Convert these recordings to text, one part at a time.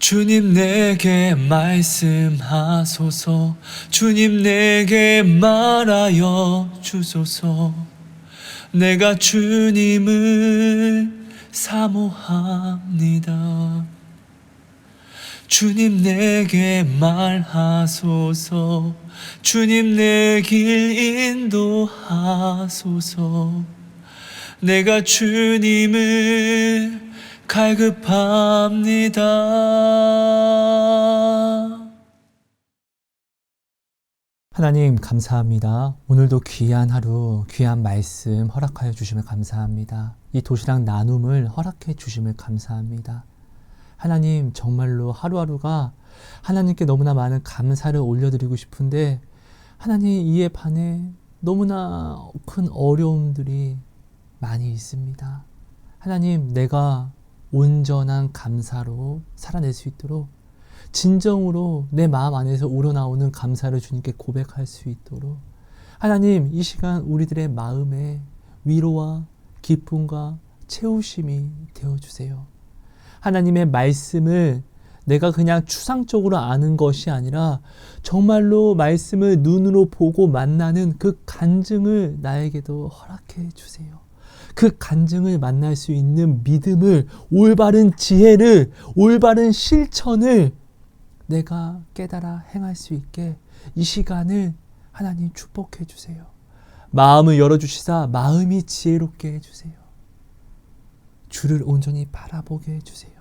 주님 내게 말씀하소서. 주님 내게 말하여 주소서. 내가 주님을 사모합니다. 주님 내게 말하소서. 주님 내 길 인도하소서. 내가 주님을 갈급합니다. 하나님 감사합니다. 오늘도 귀한 하루, 귀한 말씀 허락하여 주심을 감사합니다. 이 도시락 나눔을 허락해 주심을 감사합니다. 하나님 정말로 하루하루가 하나님께 너무나 많은 감사를 올려드리고 싶은데 하나님 이에 반해 너무나 큰 어려움들이 많이 있습니다. 하나님 내가 온전한 감사로 살아낼 수 있도록 진정으로 내 마음 안에서 우러나오는 감사를 주님께 고백할 수 있도록 하나님 이 시간 우리들의 마음에 위로와 기쁨과 채우심이 되어주세요. 하나님의 말씀을 내가 그냥 추상적으로 아는 것이 아니라 정말로 말씀을 눈으로 보고 만나는 그 간증을 나에게도 허락해 주세요. 그 간증을 만날 수 있는 믿음을, 올바른 지혜를, 올바른 실천을 내가 깨달아 행할 수 있게 이 시간을 하나님 축복해 주세요. 마음을 열어주시사 마음이 지혜롭게 해주세요. 주를 온전히 바라보게 해주세요.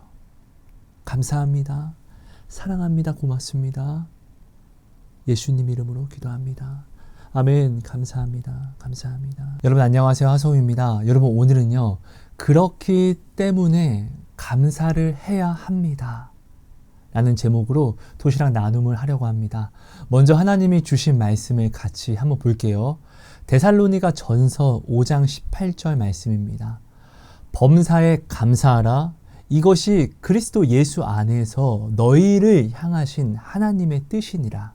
감사합니다. 사랑합니다. 고맙습니다. 예수님 이름으로 기도합니다. 아멘. 감사합니다. 감사합니다. 여러분 안녕하세요. 하성우입니다. 여러분 오늘은요. 그렇기 때문에 감사를 해야 합니다. 라는 제목으로 도시락 나눔을 하려고 합니다. 먼저 하나님이 주신 말씀을 같이 한번 볼게요. 데살로니가 전서 5장 18절 말씀입니다. 범사에 감사하라. 이것이 그리스도 예수 안에서 너희를 향하신 하나님의 뜻이니라.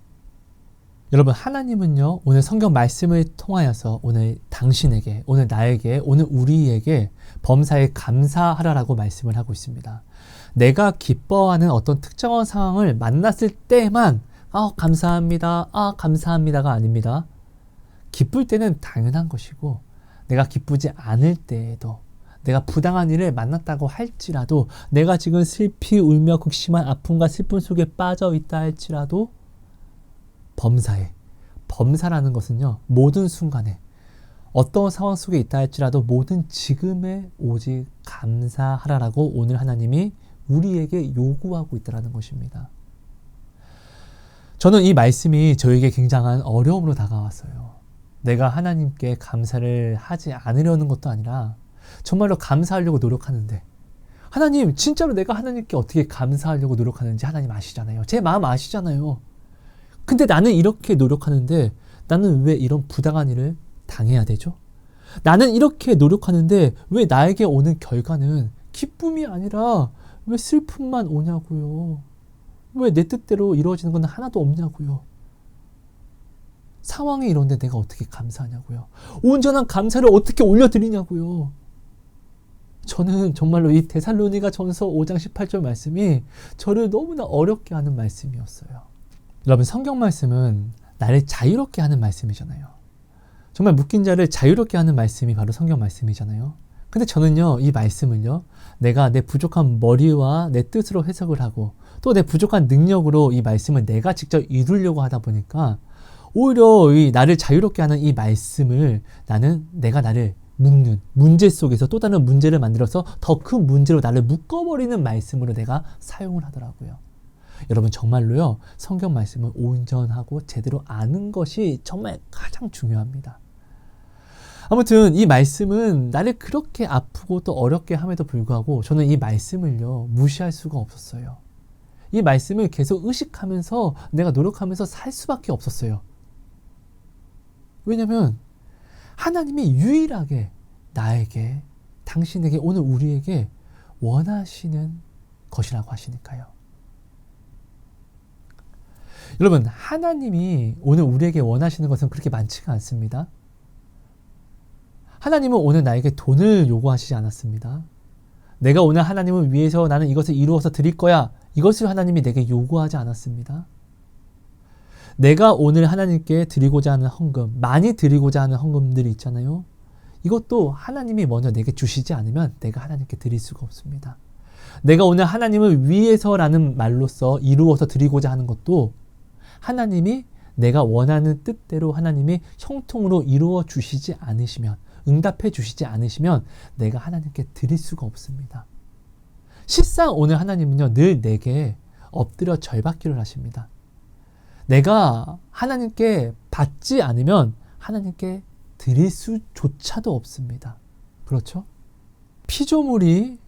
여러분 하나님은요 오늘 성경 말씀을 통하여서 오늘 당신에게, 오늘 나에게, 오늘 우리에게 범사에 감사하라라고 말씀을 하고 있습니다. 내가 기뻐하는 어떤 특정한 상황을 만났을 때만 감사합니다, 감사합니다가 아닙니다. 기쁠 때는 당연한 것이고 내가 기쁘지 않을 때에도 내가 부당한 일을 만났다고 할지라도 내가 지금 슬피 울며 극심한 아픔과 슬픔 속에 빠져 있다 할지라도 범사라는 것은요 모든 순간에 어떤 상황 속에 있다 할지라도 모든 지금에 오직 감사하라라고 오늘 하나님이 우리에게 요구하고 있다는 것입니다. 저는 이 말씀이 저에게 굉장한 어려움으로 다가왔어요. 내가 하나님께 감사를 하지 않으려는 것도 아니라 정말로 감사하려고 노력하는데 하나님 진짜로 내가 하나님께 어떻게 감사하려고 노력하는지 하나님 아시잖아요. 제 마음 아시잖아요. 근데 나는 이렇게 노력하는데 나는 왜 이런 부당한 일을 당해야 되죠? 나는 이렇게 노력하는데 왜 나에게 오는 결과는 기쁨이 아니라 왜 슬픔만 오냐고요? 왜 내 뜻대로 이루어지는 건 하나도 없냐고요? 상황이 이런데 내가 어떻게 감사하냐고요? 온전한 감사를 어떻게 올려드리냐고요? 저는 정말로 이 데살로니가 전서 5장 18절 말씀이 저를 너무나 어렵게 하는 말씀이었어요. 여러분 성경 말씀은 나를 자유롭게 하는 말씀이잖아요. 정말 묶인 자를 자유롭게 하는 말씀이 바로 성경 말씀이잖아요. 근데 저는요 이 말씀을요 내가 내 부족한 머리와 내 뜻으로 해석을 하고 또 내 부족한 능력으로 이 말씀을 내가 직접 이루려고 하다 보니까 오히려 이 나를 자유롭게 하는 이 말씀을 내가 나를 묶는 문제 속에서 또 다른 문제를 만들어서 더 큰 문제로 나를 묶어버리는 말씀으로 내가 사용을 하더라고요. 여러분 정말로요 성경 말씀을 온전하고 제대로 아는 것이 정말 가장 중요합니다. 아무튼 이 말씀은 나를 그렇게 아프고 또 어렵게 함에도 불구하고 저는 이 말씀을요 무시할 수가 없었어요. 이 말씀을 계속 의식하면서 내가 노력하면서 살 수밖에 없었어요. 왜냐면 하나님이 유일하게 나에게, 당신에게, 오늘 우리에게 원하시는 것이라고 하시니까요. 여러분 하나님이 오늘 우리에게 원하시는 것은 그렇게 많지가 않습니다. 하나님은 오늘 나에게 돈을 요구하시지 않았습니다. 내가 오늘 하나님을 위해서 나는 이것을 이루어서 드릴 거야 이것을 하나님이 내게 요구하지 않았습니다. 내가 오늘 하나님께 드리고자 하는 헌금, 많이 드리고자 하는 헌금들이 있잖아요. 이것도 하나님이 먼저 내게 주시지 않으면 내가 하나님께 드릴 수가 없습니다. 내가 오늘 하나님을 위해서라는 말로써 이루어서 드리고자 하는 것도 하나님이 내가 원하는 뜻대로 하나님이 형통으로 이루어 주시지 않으시면, 응답해 주시지 않으시면 내가 하나님께 드릴 수가 없습니다. 실상 오늘 하나님은요, 늘 내게 엎드려 절받기를 하십니다. 내가 하나님께 받지 않으면 하나님께 드릴 수조차도 없습니다. 그렇죠? 피조물이,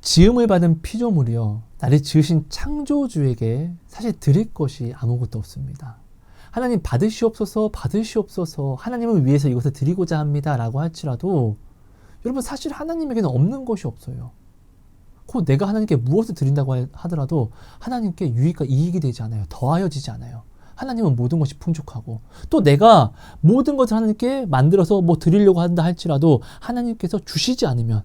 지음을 받은 피조물이요, 나를 지으신 창조주에게 사실 드릴 것이 아무것도 없습니다. 하나님 받으시옵소서, 받으시옵소서, 하나님을 위해서 이것을 드리고자 합니다 라고 할지라도 여러분 사실 하나님에게는 없는 것이 없어요. 곧 내가 하나님께 무엇을 드린다고 하더라도 하나님께 유익과 이익이 되지 않아요. 더하여지지 않아요. 하나님은 모든 것이 풍족하고, 또 내가 모든 것을 하나님께 만들어서 뭐 드리려고 한다 할지라도 하나님께서 주시지 않으면,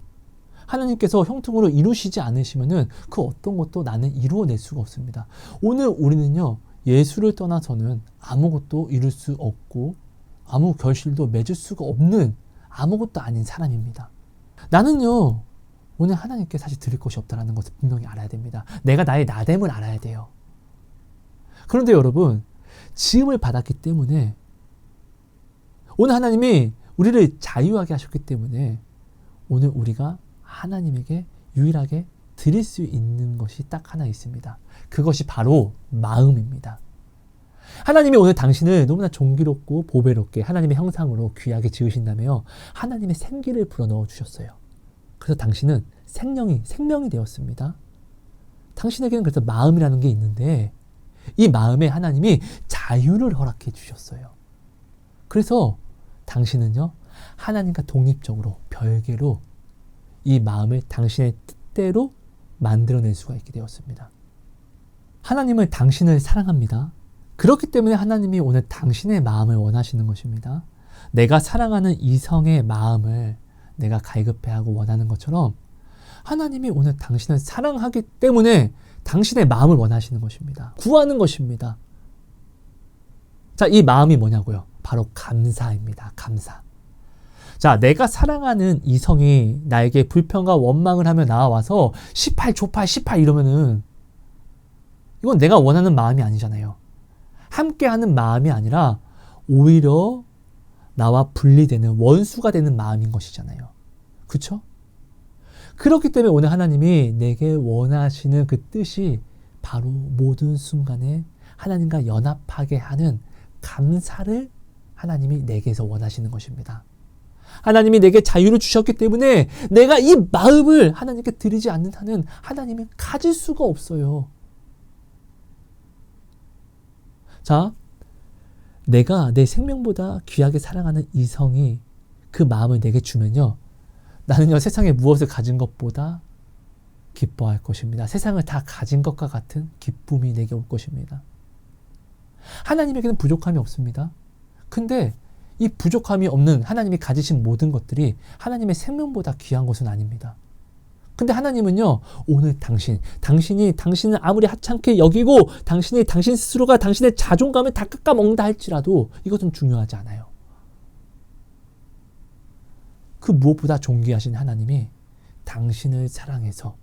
하나님께서 형통으로 이루시지 않으시면은 그 어떤 것도 나는 이루어낼 수가 없습니다. 오늘 우리는요, 예수를 떠나서는 아무것도 이룰 수 없고 아무 결실도 맺을 수가 없는 아무것도 아닌 사람입니다. 나는요, 오늘 하나님께 사실 드릴 것이 없다는 것을 분명히 알아야 됩니다. 내가 나의 나됨을 알아야 돼요. 그런데 여러분, 지음을 받았기 때문에, 오늘 하나님이 우리를 자유하게 하셨기 때문에 오늘 우리가 하나님에게 유일하게 드릴 수 있는 것이 딱 하나 있습니다. 그것이 바로 마음입니다. 하나님이 오늘 당신을 너무나 존귀롭고 보배롭게 하나님의 형상으로 귀하게 지으신다며요, 하나님의 생기를 불어넣어 주셨어요. 그래서 당신은 생명이 되었습니다. 당신에게는 그래서 마음이라는 게 있는데, 이 마음에 하나님이 자유를 허락해 주셨어요. 그래서 당신은요, 하나님과 독립적으로 별개로 이 마음을 당신의 뜻대로 만들어낼 수가 있게 되었습니다. 하나님은 당신을 사랑합니다. 그렇기 때문에 하나님이 오늘 당신의 마음을 원하시는 것입니다. 내가 사랑하는 이성의 마음을 내가 갈급해하고 원하는 것처럼 하나님이 오늘 당신을 사랑하기 때문에 당신의 마음을 원하시는 것입니다. 구하는 것입니다. 자, 이 마음이 뭐냐고요? 바로 감사입니다. 감사. 자, 내가 사랑하는 이성이 나에게 불평과 원망을 하며 나와서 18 조팔 18 이러면은 이건 내가 원하는 마음이 아니잖아요. 함께하는 마음이 아니라 오히려 나와 분리되는 원수가 되는 마음인 것이잖아요. 그렇죠? 그렇기 때문에 오늘 하나님이 내게 원하시는 그 뜻이 바로 모든 순간에 하나님과 연합하게 하는 감사를 하나님이 내게서 원하시는 것입니다. 하나님이 내게 자유를 주셨기 때문에 내가 이 마음을 하나님께 드리지 않는 한은 하나님이 가질 수가 없어요. 자, 내가 내 생명보다 귀하게 사랑하는 이성이 그 마음을 내게 주면요, 나는요, 세상에 무엇을 가진 것보다 기뻐할 것입니다. 세상을 다 가진 것과 같은 기쁨이 내게 올 것입니다. 하나님에게는 부족함이 없습니다. 근데 이 부족함이 없는 하나님이 가지신 모든 것들이 하나님의 생명보다 귀한 것은 아닙니다. 근데 하나님은요, 오늘 당신이 당신을 아무리 하찮게 여기고 당신 스스로가 당신의 자존감을 다 깎아먹는다 할지라도 이것은 중요하지 않아요. 그 무엇보다 존귀하신 하나님이 당신을 사랑해서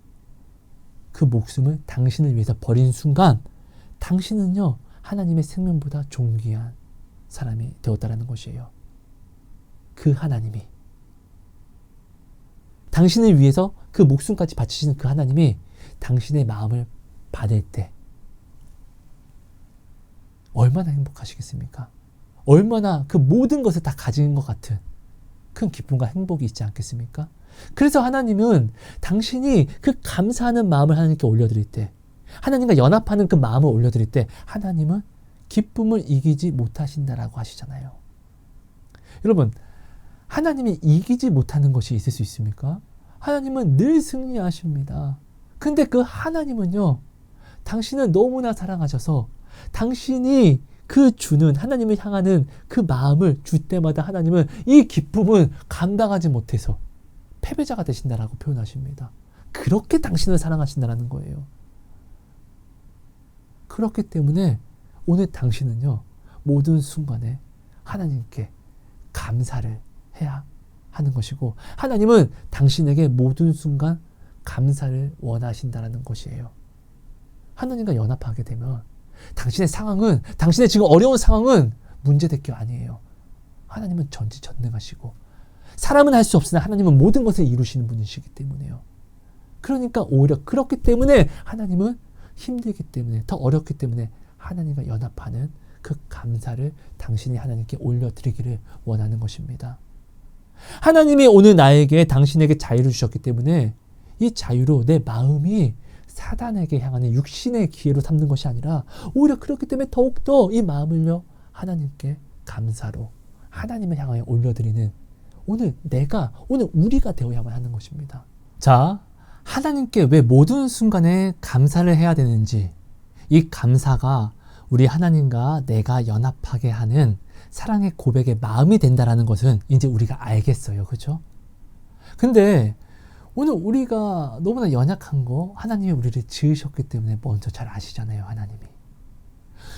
그 목숨을 당신을 위해서 버린 순간 당신은요, 하나님의 생명보다 존귀한 사람이 되었다라는 것이에요. 그 하나님이, 당신을 위해서 그 목숨까지 바치시는 그 하나님이 당신의 마음을 받을 때 얼마나 행복하시겠습니까? 얼마나 그 모든 것을 다 가진 것 같은 큰 기쁨과 행복이 있지 않겠습니까? 그래서 하나님은 당신이 그 감사하는 마음을 하나님께 올려드릴 때, 하나님과 연합하는 그 마음을 올려드릴 때 하나님은 기쁨을 이기지 못하신다라고 하시잖아요. 여러분, 하나님이 이기지 못하는 것이 있을 수 있습니까? 하나님은 늘 승리하십니다. 근데 그 하나님은요, 당신을 너무나 사랑하셔서 당신이 그 주는 하나님을 향하는 그 마음을 줄 때마다 하나님은 이 기쁨을 감당하지 못해서 패배자가 되신다라고 표현하십니다. 그렇게 당신을 사랑하신다라는 거예요. 그렇기 때문에 오늘 당신은요, 모든 순간에 하나님께 감사를 해야 하는 것이고, 하나님은 당신에게 모든 순간 감사를 원하신다는 것이에요. 하나님과 연합하게 되면 당신의 상황은, 당신의 지금 어려운 상황은 문제될 게 아니에요. 하나님은 전지전능하시고 사람은 할 수 없으나 하나님은 모든 것을 이루시는 분이시기 때문에요. 그러니까 오히려 그렇기 때문에 하나님은 힘들기 때문에, 더 어렵기 때문에 하나님과 연합하는 그 감사를 당신이 하나님께 올려드리기를 원하는 것입니다. 하나님이 오늘 나에게, 당신에게 자유를 주셨기 때문에 이 자유로 내 마음이 사단에게 향하는 육신의 기회로 삼는 것이 아니라 오히려 그렇기 때문에 더욱더 이 마음을요, 하나님께 감사로 하나님을 향하여 올려드리는 오늘 우리가 되어야만 하는 것입니다. 자, 하나님께 왜 모든 순간에 감사를 해야 되는지, 이 감사가 우리 하나님과 내가 연합하게 하는 사랑의 고백의 마음이 된다라는 것은 이제 우리가 알겠어요. 그죠? 근데 오늘 우리가 너무나 연약한 거 하나님이 우리를 지으셨기 때문에 먼저 잘 아시잖아요. 하나님이.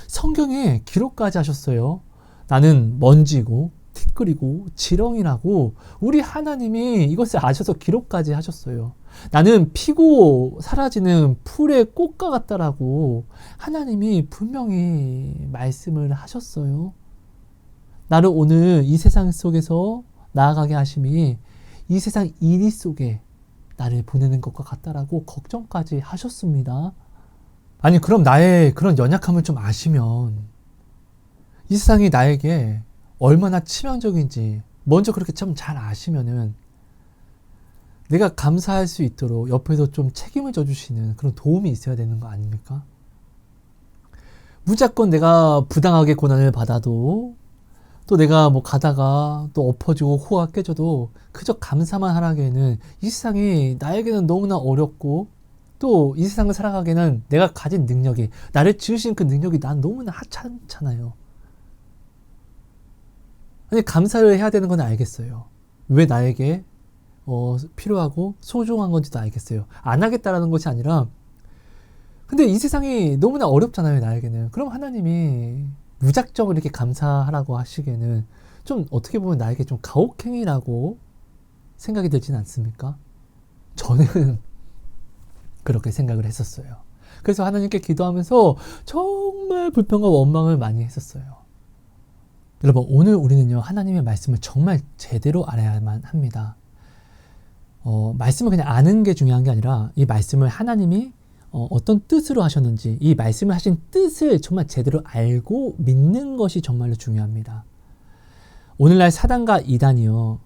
성경에 기록까지 하셨어요. 나는 먼지고 티끌이고 지렁이라고 우리 하나님이 이것을 아셔서 기록까지 하셨어요. 나는 피고 사라지는 풀의 꽃과 같다라고 하나님이 분명히 말씀을 하셨어요. 나를 오늘 이 세상 속에서 나아가게 하심이 이 세상 이리 속에 나를 보내는 것과 같다라고 걱정까지 하셨습니다. 아니, 그럼 나의 그런 연약함을 좀 아시면 이 세상이 나에게 얼마나 치명적인지 먼저 그렇게 좀 잘 아시면은 내가 감사할 수 있도록 옆에서 좀 책임을 져주시는 그런 도움이 있어야 되는 거 아닙니까? 무조건 내가 부당하게 고난을 받아도, 또 내가 뭐 가다가 또 엎어지고 호가 깨져도 그저 감사만 하라기에는 이 세상이 나에게는 너무나 어렵고, 또 이 세상을 살아가기에는 내가 가진 능력이, 나를 지으신 그 능력이 난 너무나 하찮잖아요. 아니, 감사를 해야 되는 건 알겠어요. 왜 나에게 필요하고 소중한 건지도 알겠어요. 안 하겠다라는 것이 아니라, 근데 이 세상이 너무나 어렵잖아요, 나에게는. 그럼 하나님이 무작정 이렇게 감사하라고 하시기에는 좀 어떻게 보면 나에게 좀 가혹행위라고 생각이 들지는 않습니까? 저는 그렇게 생각을 했었어요. 그래서 하나님께 기도하면서 정말 불평과 원망을 많이 했었어요. 여러분, 오늘 우리는요, 하나님의 말씀을 정말 제대로 알아야만 합니다. 말씀을 그냥 아는 게 중요한 게 아니라 이 말씀을 하나님이 어떤 뜻으로 하셨는지, 이 말씀을 하신 뜻을 정말 제대로 알고 믿는 것이 정말로 중요합니다. 오늘날 사단과 이단이요,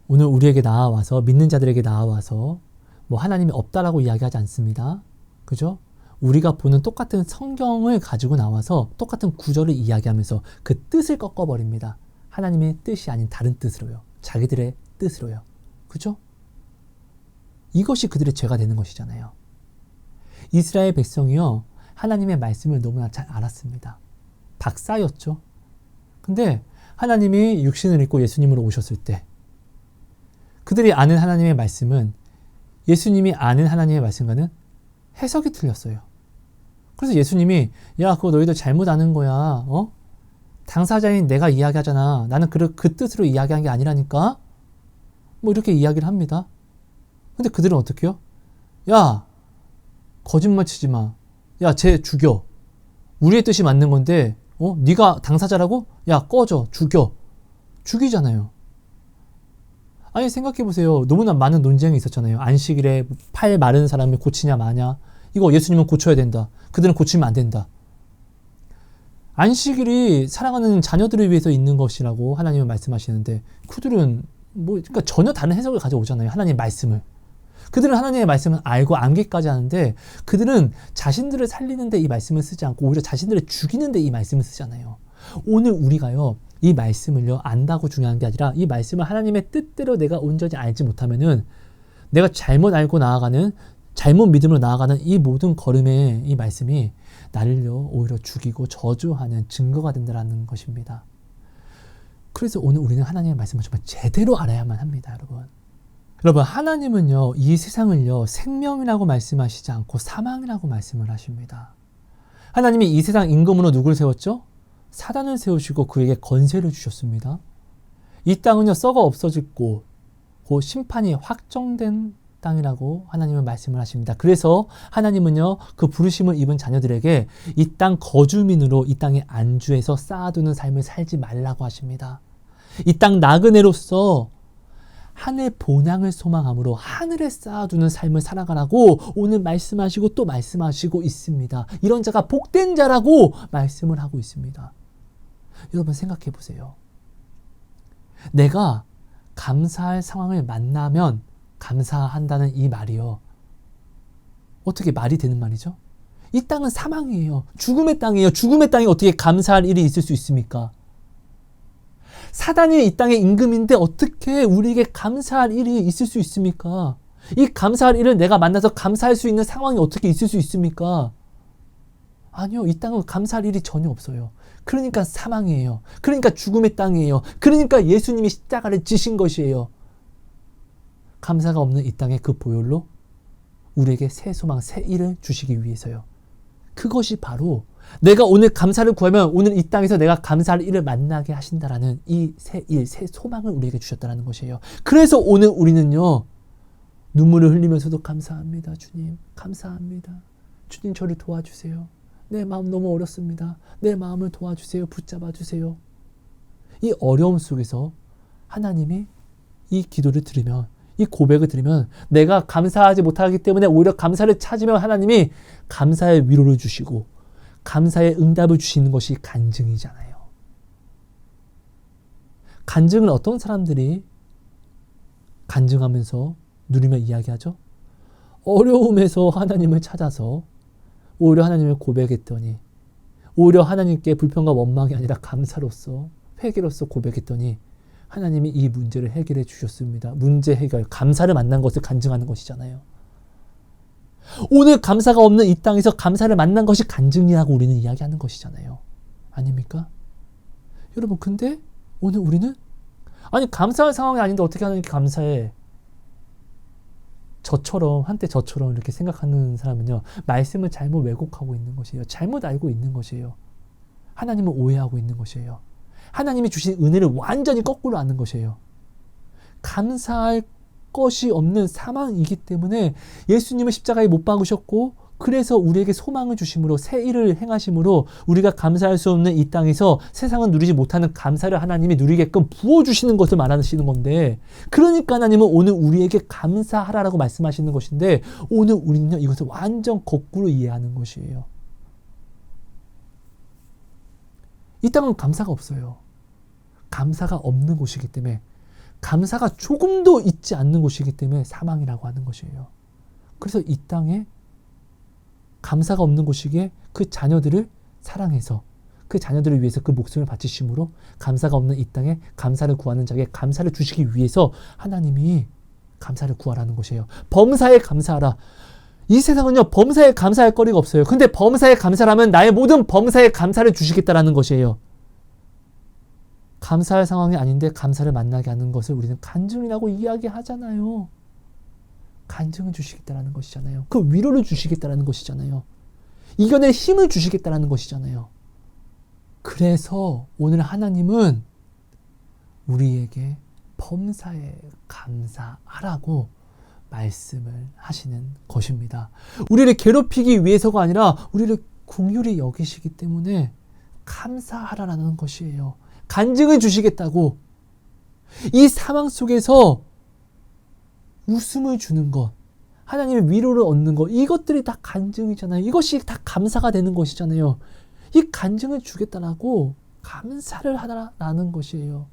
오늘 우리에게 나와서, 믿는 자들에게 나와서 뭐 하나님이 없다라고 이야기하지 않습니다. 그죠? 우리가 보는 똑같은 성경을 가지고 나와서 똑같은 구절을 이야기하면서 그 뜻을 꺾어버립니다. 하나님의 뜻이 아닌 다른 뜻으로요. 자기들의 뜻으로요. 그죠? 이것이 그들의 죄가 되는 것이잖아요. 이스라엘 백성이요, 하나님의 말씀을 너무나 잘 알았습니다. 박사였죠. 근데 하나님이 육신을 입고 예수님으로 오셨을 때 그들이 아는 하나님의 말씀은 예수님이 아는 하나님의 말씀과는 해석이 틀렸어요. 그래서 예수님이, 야, 그거 너희들 잘못 아는 거야. 당사자인 내가 이야기하잖아. 나는 그 뜻으로 이야기한 게 아니라니까. 뭐 이렇게 이야기를 합니다. 근데 그들은 어떻게 해요? 야, 거짓말 치지 마. 야, 쟤 죽여. 우리의 뜻이 맞는 건데 네가 당사자라고? 야, 꺼져. 죽여. 죽이잖아요. 아니, 생각해보세요. 너무나 많은 논쟁이 있었잖아요. 안식일에 팔 마른 사람이 고치냐 마냐. 이거 예수님은 고쳐야 된다. 그들은 고치면 안 된다. 안식일이 사랑하는 자녀들을 위해서 있는 것이라고 하나님은 말씀하시는데 그들은 그러니까 전혀 다른 해석을 가져오잖아요. 하나님의 말씀을. 그들은 하나님의 말씀을 알고 암기까지 하는데 그들은 자신들을 살리는데 이 말씀을 쓰지 않고 오히려 자신들을 죽이는데 이 말씀을 쓰잖아요. 오늘 우리가요, 이 말씀을요, 안다고 중요한 게 아니라 이 말씀을 하나님의 뜻대로 내가 온전히 알지 못하면은 내가 잘못 알고 나아가는, 잘못 믿음으로 나아가는 이 모든 걸음의 이 말씀이 나를요, 오히려 죽이고 저주하는 증거가 된다는 것입니다. 그래서 오늘 우리는 하나님의 말씀을 정말 제대로 알아야만 합니다, 여러분. 여러분, 하나님은요, 이 세상을요, 생명이라고 말씀하시지 않고 사망이라고 말씀을 하십니다. 하나님이 이 세상 임금으로 누구를 세웠죠? 사단을 세우시고 그에게 권세를 주셨습니다. 이 땅은요 썩어 없어지고 그 심판이 확정된 땅이라고 하나님은 말씀을 하십니다. 그래서 하나님은요 그 부르심을 입은 자녀들에게 이 땅 거주민으로 이 땅에 안주해서 쌓아두는 삶을 살지 말라고 하십니다. 이 땅 나그네로서 하늘 본향을 소망함으로 하늘에 쌓아두는 삶을 살아가라고 오늘 말씀하시고 또 말씀하시고 있습니다. 이런 자가 복된 자라고 말씀을 하고 있습니다. 여러분 생각해 보세요. 내가 감사할 상황을 만나면 감사한다는 이 말이요. 어떻게 말이 되는 말이죠? 이 땅은 사망이에요. 죽음의 땅이에요. 죽음의 땅에 어떻게 감사할 일이 있을 수 있습니까? 사단이 이 땅의 임금인데 어떻게 우리에게 감사할 일이 있을 수 있습니까? 이 감사할 일을 내가 만나서 감사할 수 있는 상황이 어떻게 있을 수 있습니까? 아니요. 이 땅은 감사할 일이 전혀 없어요. 그러니까 사망이에요. 그러니까 죽음의 땅이에요. 그러니까 예수님이 십자가를 지신 것이에요. 감사가 없는 이 땅의 그 보혈로 우리에게 새 소망, 새 일을 주시기 위해서요. 그것이 바로 내가 오늘 감사를 구하면 오늘 이 땅에서 내가 감사할 일을 만나게 하신다라는 이 새 일, 새 소망을 우리에게 주셨다는 것이에요. 그래서 오늘 우리는요. 눈물을 흘리면서도 감사합니다. 주님, 감사합니다. 주님 저를 도와주세요. 내 마음 너무 어렵습니다. 내 마음을 도와주세요. 붙잡아 주세요. 이 어려움 속에서 하나님이 이 기도를 들으면 이 고백을 들으면 내가 감사하지 못하기 때문에 오히려 감사를 찾으면 하나님이 감사의 위로를 주시고 감사의 응답을 주시는 것이 간증이잖아요. 간증은 어떤 사람들이 간증하면서 누리며 이야기하죠? 어려움에서 하나님을 찾아서 오히려 하나님을 고백했더니 오히려 하나님께 불평과 원망이 아니라 감사로서 회개로서 고백했더니 하나님이 이 문제를 해결해 주셨습니다. 문제 해결, 감사를 만난 것을 간증하는 것이잖아요. 오늘 감사가 없는 이 땅에서 감사를 만난 것이 간증이라고 우리는 이야기하는 것이잖아요. 아닙니까? 여러분 근데 오늘 우리는 아니 감사할 상황이 아닌데 어떻게 하나님께 감사해? 한때 저처럼 이렇게 생각하는 사람은요. 말씀을 잘못 왜곡하고 있는 것이에요. 잘못 알고 있는 것이에요. 하나님을 오해하고 있는 것이에요. 하나님이 주신 은혜를 완전히 거꾸로 아는 것이에요. 감사할 것이 없는 사망이기 때문에 예수님을 십자가에 못 박으셨고 그래서 우리에게 소망을 주심으로 새 일을 행하심으로 우리가 감사할 수 없는 이 땅에서 세상은 누리지 못하는 감사를 하나님이 누리게끔 부어주시는 것을 말하시는 건데 그러니까 하나님은 오늘 우리에게 감사하라라고 말씀하시는 것인데 오늘 우리는요 이것을 완전 거꾸로 이해하는 것이에요. 이 땅은 감사가 없어요. 감사가 없는 곳이기 때문에 감사가 조금도 있지 않는 곳이기 때문에 사망이라고 하는 것이에요. 그래서 이 땅에 감사가 없는 곳이기에 그 자녀들을 사랑해서 그 자녀들을 위해서 그 목숨을 바치심으로 감사가 없는 이 땅에 감사를 구하는 자에게 감사를 주시기 위해서 하나님이 감사를 구하라는 것이에요. 범사에 감사하라. 이 세상은요 범사에 감사할 거리가 없어요. 근데 범사에 감사하면 나의 모든 범사에 감사를 주시겠다라는 것이에요. 감사할 상황이 아닌데 감사를 만나게 하는 것을 우리는 간증이라고 이야기하잖아요. 간증을 주시겠다라는 것이잖아요. 그 위로를 주시겠다라는 것이잖아요. 이겨낼 힘을 주시겠다라는 것이잖아요. 그래서 오늘 하나님은 우리에게 범사에 감사하라고 말씀을 하시는 것입니다. 우리를 괴롭히기 위해서가 아니라 우리를 긍휼히 여기시기 때문에 감사하라라는 것이에요. 간증을 주시겠다고 이 상황 속에서 웃음을 주는 것, 하나님의 위로를 얻는 것, 이것들이 다 간증이잖아요. 이것이 다 감사가 되는 것이잖아요. 이 간증을 주겠다라고 감사를 하라는 것이에요.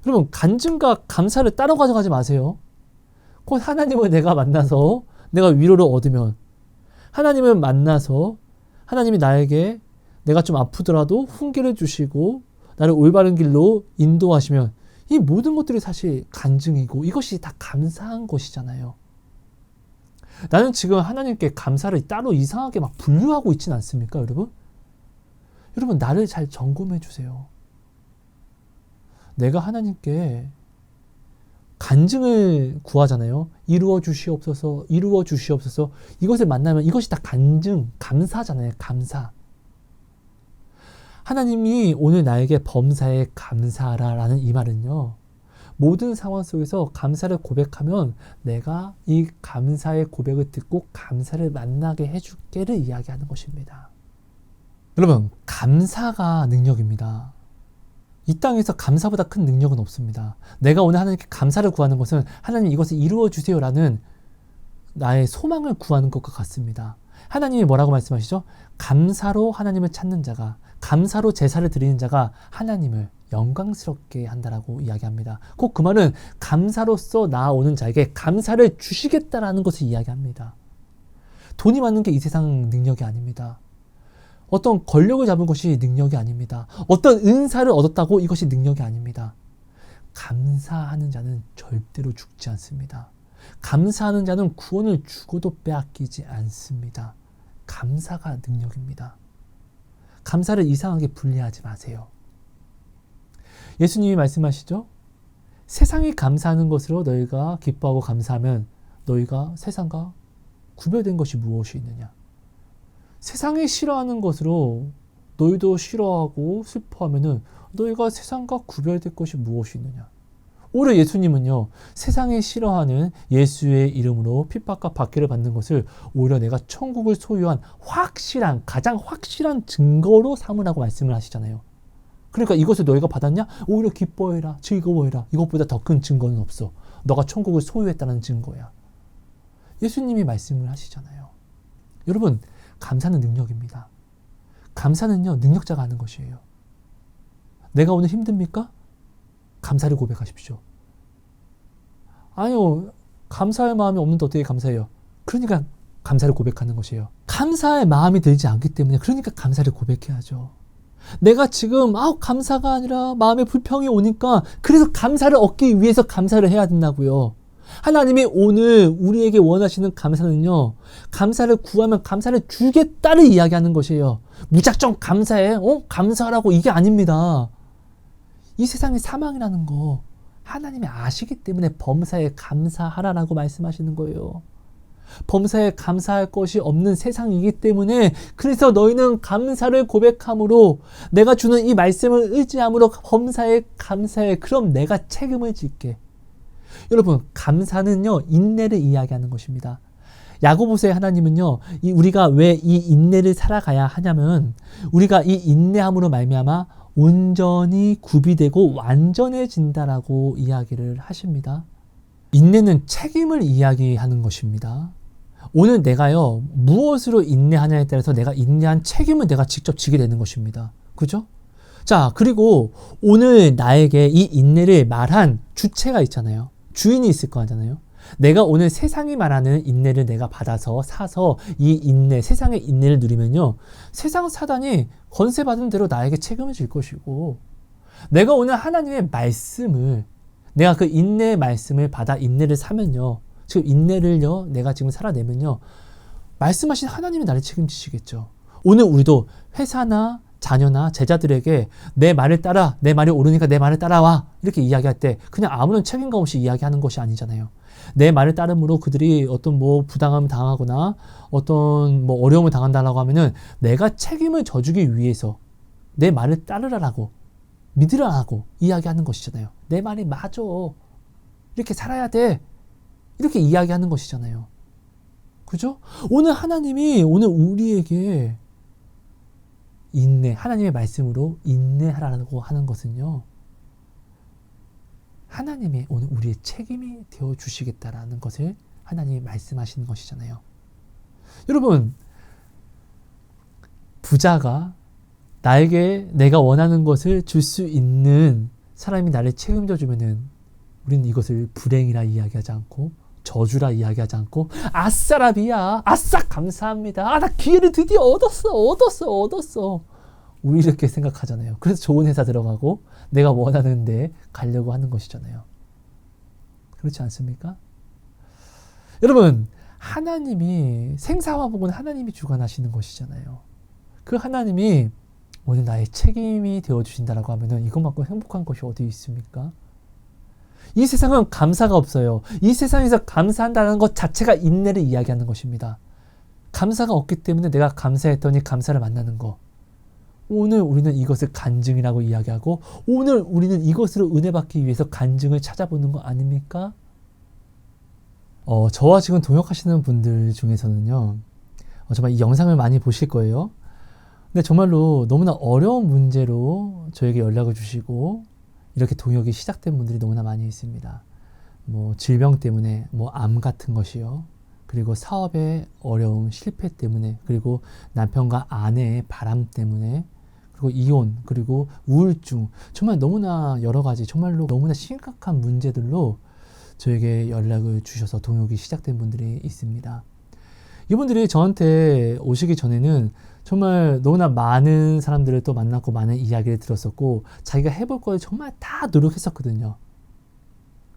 여러분 간증과 감사를 따로 가져가지 마세요. 곧 하나님을 내가 만나서 내가 위로를 얻으면 하나님을 만나서 하나님이 나에게 내가 좀 아프더라도 훈계를 주시고 나를 올바른 길로 인도하시면 이 모든 것들이 사실 간증이고 이것이 다 감사한 것이잖아요. 나는 지금 하나님께 감사를 따로 이상하게 막 분류하고 있지는 않습니까, 여러분? 여러분 나를 잘 점검해 주세요. 내가 하나님께 간증을 구하잖아요. 이루어 주시옵소서, 이루어 주시옵소서. 이것을 만나면 이것이 다 간증, 감사잖아요. 감사. 하나님이 오늘 나에게 범사에 감사하라라는 이 말은요. 모든 상황 속에서 감사를 고백하면 내가 이 감사의 고백을 듣고 감사를 만나게 해줄게를 이야기하는 것입니다. 여러분, 감사가 능력입니다. 이 땅에서 감사보다 큰 능력은 없습니다. 내가 오늘 하나님께 감사를 구하는 것은 하나님 이것을 이루어 주세요라는 나의 소망을 구하는 것과 같습니다. 하나님이 뭐라고 말씀하시죠? 감사로 하나님을 찾는 자가, 감사로 제사를 드리는 자가 하나님을 영광스럽게 한다라고 이야기합니다. 꼭 그 말은 감사로서 나아오는 자에게 감사를 주시겠다라는 것을 이야기합니다. 돈이 많은 게 이 세상 능력이 아닙니다. 어떤 권력을 잡은 것이 능력이 아닙니다. 어떤 은사를 얻었다고 이것이 능력이 아닙니다. 감사하는 자는 절대로 죽지 않습니다. 감사하는 자는 구원을 주고도 빼앗기지 않습니다. 감사가 능력입니다. 감사를 이상하게 분리하지 마세요. 예수님이 말씀하시죠? 세상이 감사하는 것으로 너희가 기뻐하고 감사하면 너희가 세상과 구별된 것이 무엇이 있느냐? 세상이 싫어하는 것으로 너희도 싫어하고 슬퍼하면은 너희가 세상과 구별될 것이 무엇이 있느냐? 오히려 예수님은요, 세상이 싫어하는 예수의 이름으로 핍박과 박해를 받는 것을 오히려 내가 천국을 소유한 확실한, 가장 확실한 증거로 삼으라고 말씀을 하시잖아요. 그러니까 이것을 너희가 받았냐? 오히려 기뻐해라, 즐거워해라. 이것보다 더 큰 증거는 없어. 너가 천국을 소유했다는 증거야. 예수님이 말씀을 하시잖아요. 여러분, 감사는 능력입니다. 감사는요, 능력자가 하는 것이에요. 내가 오늘 힘듭니까? 감사를 고백하십시오. 아니요, 감사할 마음이 없는데 어떻게 감사해요? 그러니까 감사를 고백하는 것이에요. 감사할 마음이 들지 않기 때문에 그러니까 감사를 고백해야죠. 내가 지금 감사가 아니라 마음에 불평이 오니까 그래서 감사를 얻기 위해서 감사를 해야 된다고요. 하나님이 오늘 우리에게 원하시는 감사는요, 감사를 구하면 감사를 주겠다를 이야기하는 것이에요. 무작정 감사해, 감사하라고 이게 아닙니다. 이 세상의 사망이라는 거 하나님이 아시기 때문에 범사에 감사하라라고 말씀하시는 거예요. 범사에 감사할 것이 없는 세상이기 때문에 그래서 너희는 감사를 고백함으로 내가 주는 이 말씀을 의지함으로 범사에 감사해. 그럼 내가 책임을 질게. 여러분, 감사는요, 인내를 이야기하는 것입니다. 야고보서의 하나님은요, 우리가 왜 이 인내를 살아가야 하냐면 우리가 이 인내함으로 말미암아 온전히 구비되고 완전해진다라고 이야기를 하십니다. 인내는 책임을 이야기하는 것입니다. 오늘 내가요, 무엇으로 인내하냐에 따라서 내가 인내한 책임을 내가 직접 지게 되는 것입니다. 그죠? 자, 그리고 오늘 나에게 이 인내를 말한 주체가 있잖아요. 주인이 있을 거 아니잖아요. 내가 오늘 세상이 말하는 인내를 내가 받아서 사서 이 인내, 세상의 인내를 누리면요, 세상 사단이 권세받은 대로 나에게 책임을 질 것이고, 내가 오늘 하나님의 말씀을, 내가 그 인내의 말씀을 받아 인내를 사면요, 지금 인내를요, 내가 지금 살아내면요, 말씀하신 하나님이 나를 책임지시겠죠. 오늘 우리도 회사나 자녀나 제자들에게 내 말을 따라, 내 말이 옳으니까 내 말을 따라와, 이렇게 이야기할 때 그냥 아무런 책임감 없이 이야기하는 것이 아니잖아요. 내 말을 따름으로 그들이 어떤 부당함을 당하거나 어떤 어려움을 당한다라고 하면은 내가 책임을 져주기 위해서 내 말을 따르라라고, 믿으라라고 이야기하는 것이잖아요. 내 말이 맞아, 이렇게 살아야 돼, 이렇게 이야기하는 것이잖아요. 그죠? 오늘 하나님이 오늘 우리에게 인내, 하나님의 말씀으로 인내하라고 하는 것은요, 하나님이 오늘 우리의 책임이 되어 주시겠다라는 것을 하나님이 말씀하시는 것이잖아요. 여러분, 부자가 나에게 내가 원하는 것을 줄 수 있는 사람이 나를 책임져 주면은 우리는 이것을 불행이라 이야기하지 않고 저주라 이야기하지 않고 아싸라비야, 아싸 감사합니다, 나 기회를 드디어 얻었어, 우리 이렇게 생각하잖아요. 그래서 좋은 회사 들어가고 내가 원하는 데 가려고 하는 것이잖아요. 그렇지 않습니까? 여러분, 하나님이, 생사화복은 하나님이 주관하시는 것이잖아요. 그 하나님이 오늘 나의 책임이 되어주신다라고 하면은 이것만큼 행복한 것이 어디 있습니까? 이 세상은 감사가 없어요. 이 세상에서 감사한다는 것 자체가 인내를 이야기하는 것입니다. 감사가 없기 때문에 내가 감사했더니 감사를 만나는 거. 오늘 우리는 이것을 간증이라고 이야기하고 오늘 우리는 이것으로 은혜 받기 위해서 간증을 찾아보는 거 아닙니까? 저와 지금 동역하시는 분들 중에서는요. 정말 이 영상을 많이 보실 거예요. 근데 정말로 너무나 어려운 문제로 저에게 연락을 주시고 이렇게 동역이 시작된 분들이 너무나 많이 있습니다. 뭐 질병 때문에 뭐 암 같은 것이요. 그리고 사업의 어려움, 실패 때문에, 그리고 남편과 아내의 바람 때문에, 그리고 이혼, 그리고 우울증, 정말 너무나 여러 가지, 정말로 너무나 심각한 문제들로 저에게 연락을 주셔서 동역이 시작된 분들이 있습니다. 이분들이 저한테 오시기 전에는 정말 너무나 많은 사람들을 또 만났고 많은 이야기를 들었었고 자기가 해볼 걸 정말 다 노력했었거든요.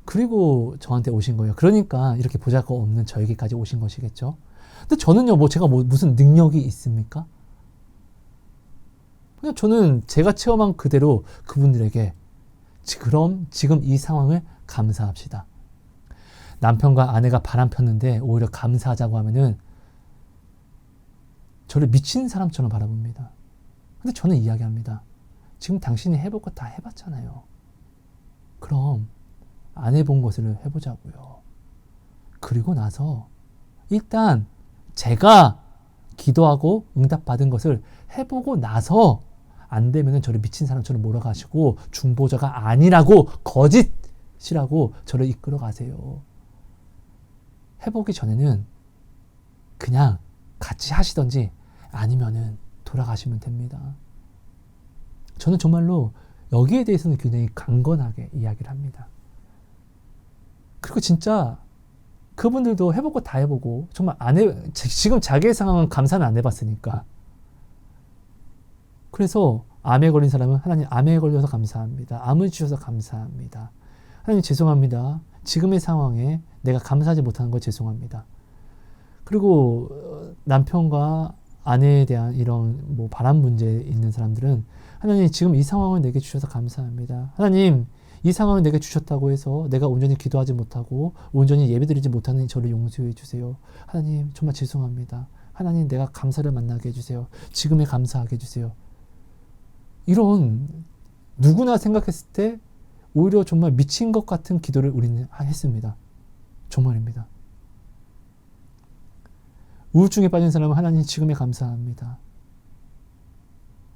그리고 저한테 오신 거예요. 그러니까 이렇게 보잘것없는 저에게까지 오신 것이겠죠. 근데 저는요, 제가 무슨 능력이 있습니까? 그냥 저는 제가 체험한 그대로 그분들에게 그럼 지금 이 상황을 감사합시다. 남편과 아내가 바람 폈는데 오히려 감사하자고 하면은 저를 미친 사람처럼 바라봅니다. 근데 저는 이야기합니다. 지금 당신이 해볼 거 다 해봤잖아요. 그럼 안 해본 것을 해보자고요. 그리고 나서 일단 제가 기도하고 응답받은 것을 해보고 나서 안 되면은 저를 미친 사람처럼 몰아가시고 중보자가 아니라고 거짓이라고 저를 이끌어 가세요. 해보기 전에는 그냥 같이 하시던지 아니면은 돌아가시면 됩니다. 저는 정말로 여기에 대해서는 굉장히 강건하게 이야기를 합니다. 그리고 진짜 그분들도 해보고 다 해보고 정말 지금 자기의 상황은 감사는 안 해봤으니까. 그래서 암에 걸린 사람은 하나님 암에 걸려서 감사합니다. 암을 주셔서 감사합니다. 하나님 죄송합니다. 지금의 상황에 내가 감사하지 못하는 거 죄송합니다. 그리고 남편과 아내에 대한 이런 바람 문제에 있는 사람들은 하나님 지금 이 상황을 내게 주셔서 감사합니다. 하나님 이 상황을 내게 주셨다고 해서 내가 온전히 기도하지 못하고 온전히 예배드리지 못하는 저를 용서해 주세요. 하나님 정말 죄송합니다. 하나님 내가 감사를 만나게 해주세요. 지금에 감사하게 해주세요. 이런 누구나 생각했을 때 오히려 정말 미친 것 같은 기도를 우리는 했습니다. 정말입니다. 우울증에 빠진 사람은 하나님 지금에 감사합니다.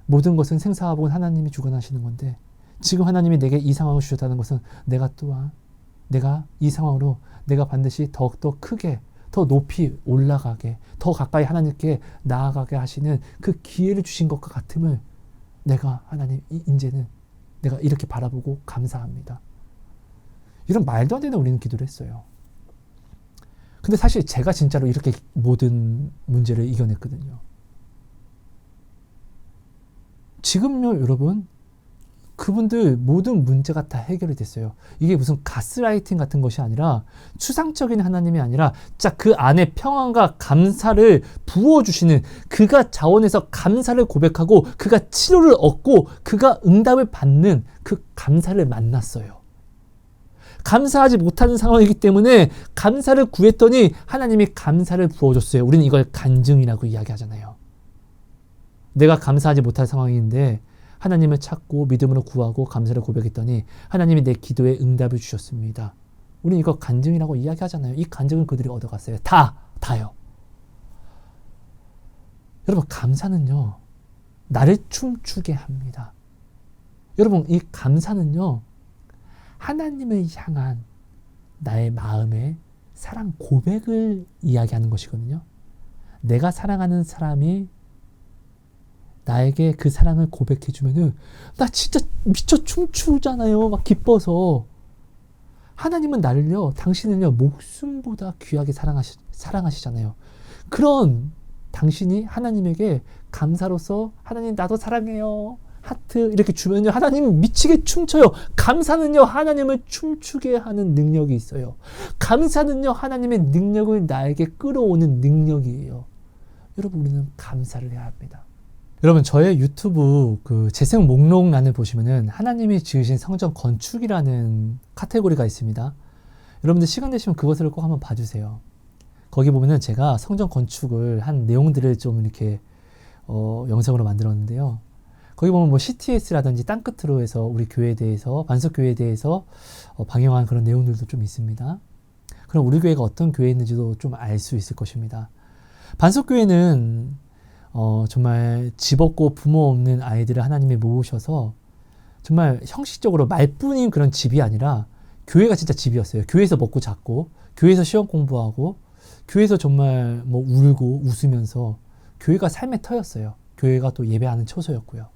모든 것은 생사화복은 하나님이 주관하시는 건데 지금 하나님이 내게 이 상황을 주셨다는 것은 내가 이 상황으로 내가 반드시 더욱더 크게 더 높이 올라가게 더 가까이 하나님께 나아가게 하시는 그 기회를 주신 것과 같음을 내가 하나님 이제는 내가 이렇게 바라보고 감사합니다. 이런 말도 안 되는 우리는 기도를 했어요. 근데 사실 제가 진짜로 이렇게 모든 문제를 이겨냈거든요. 지금요 여러분 그분들 모든 문제가 다 해결이 됐어요. 이게 무슨 가스라이팅 같은 것이 아니라 추상적인 하나님이 아니라 진짜 그 안에 평안과 감사를 부어주시는 그가 자원해서 감사를 고백하고 그가 치료를 얻고 그가 응답을 받는 그 감사를 만났어요. 감사하지 못하는 상황이기 때문에 감사를 구했더니 하나님이 감사를 부어줬어요. 우리는 이걸 간증이라고 이야기하잖아요. 내가 감사하지 못할 상황인데 하나님을 찾고 믿음으로 구하고 감사를 고백했더니 하나님이 내 기도에 응답을 주셨습니다. 우리는 이거 간증이라고 이야기하잖아요. 이 간증을 그들이 얻어갔어요. 다요. 여러분 감사는요. 나를 춤추게 합니다. 여러분 이 감사는요. 하나님을 향한 나의 마음의 사랑 고백을 이야기하는 것이거든요. 내가 사랑하는 사람이 나에게 그 사랑을 고백해주면은 나 진짜 미쳐 춤추잖아요. 막 기뻐서. 하나님은 나를요, 당신은요, 목숨보다 귀하게 사랑하시잖아요. 그런 당신이 하나님에게 감사로서 하나님 나도 사랑해요. 하트 이렇게 주면요. 하나님은 미치게 춤춰요. 감사는요. 하나님을 춤추게 하는 능력이 있어요. 감사는요. 하나님의 능력을 나에게 끌어오는 능력이에요. 여러분 우리는 감사를 해야 합니다. 여러분, 저의 유튜브 그 재생 목록란을 보시면은 하나님이 지으신 성전 건축이라는 카테고리가 있습니다. 여러분들 시간 되시면 그것을 꼭 한번 봐주세요. 거기 보면은 제가 성전 건축을 한 내용들을 좀 이렇게 영상으로 만들었는데요. 거기 보면 뭐 CTS라든지 땅끝으로 해서 우리 교회에 대해서, 반석교회에 대해서 방영한 그런 내용들도 좀 있습니다. 그럼 우리 교회가 어떤 교회인지도 좀 알 수 있을 것입니다. 반석교회는 정말 집 없고 부모 없는 아이들을 하나님이 모으셔서 정말 형식적으로 말뿐인 그런 집이 아니라 교회가 진짜 집이었어요. 교회에서 먹고 잤고, 교회에서 시험 공부하고, 교회에서 정말 뭐 울고 웃으면서 교회가 삶의 터였어요. 교회가 또 예배하는 처소였고요.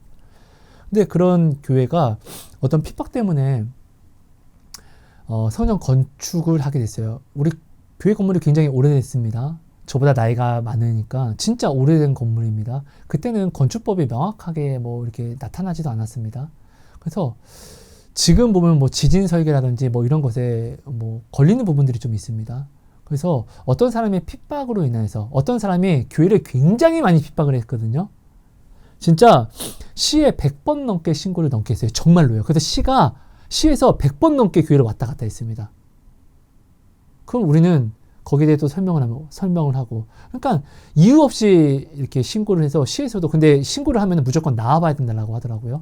근데 그런 교회가 어떤 핍박 때문에 성전 건축을 하게 됐어요. 우리 교회 건물이 굉장히 오래됐습니다. 저보다 나이가 많으니까 진짜 오래된 건물입니다. 그때는 건축법이 명확하게 뭐 이렇게 나타나지도 않았습니다. 그래서 지금 보면 뭐 지진 설계라든지 뭐 이런 것에 뭐 걸리는 부분들이 좀 있습니다. 그래서 어떤 사람의 핍박으로 인해서 어떤 사람이 교회를 굉장히 많이 핍박을 했거든요. 진짜 시에 100번 넘게 신고를 넘게 했어요. 정말로요. 그래서 시에서 100번 넘게 교회를 왔다 갔다 했습니다. 그럼 우리는 거기에 대해 또 설명을 하고. 그러니까 이유 없이 이렇게 신고를 해서 시에서도, 근데 신고를 하면 무조건 나와봐야 된다고 하더라고요.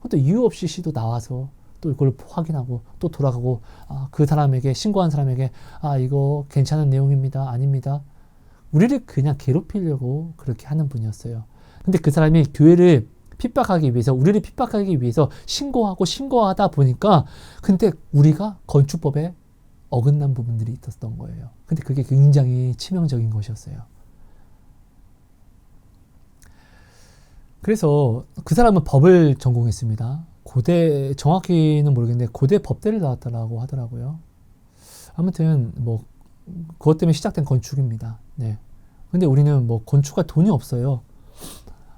또 이유 없이 시도 나와서 또 이걸 확인하고 또 돌아가고, 그 사람에게, 신고한 사람에게, 이거 괜찮은 내용입니다. 아닙니다. 우리를 그냥 괴롭히려고 그렇게 하는 분이었어요. 근데 그 사람이 교회를 핍박하기 위해서, 우리를 핍박하기 위해서 신고하다 보니까, 근데 우리가 건축법에 어긋난 부분들이 있었던 거예요. 근데 그게 굉장히 치명적인 것이었어요. 그래서 그 사람은 법을 전공했습니다. 고대, 정확히는 모르겠는데 고대 법대를 나왔다고 하더라고요. 아무튼 뭐 그것 때문에 시작된 건축입니다. 네. 근데 우리는 뭐 건축할 돈이 없어요.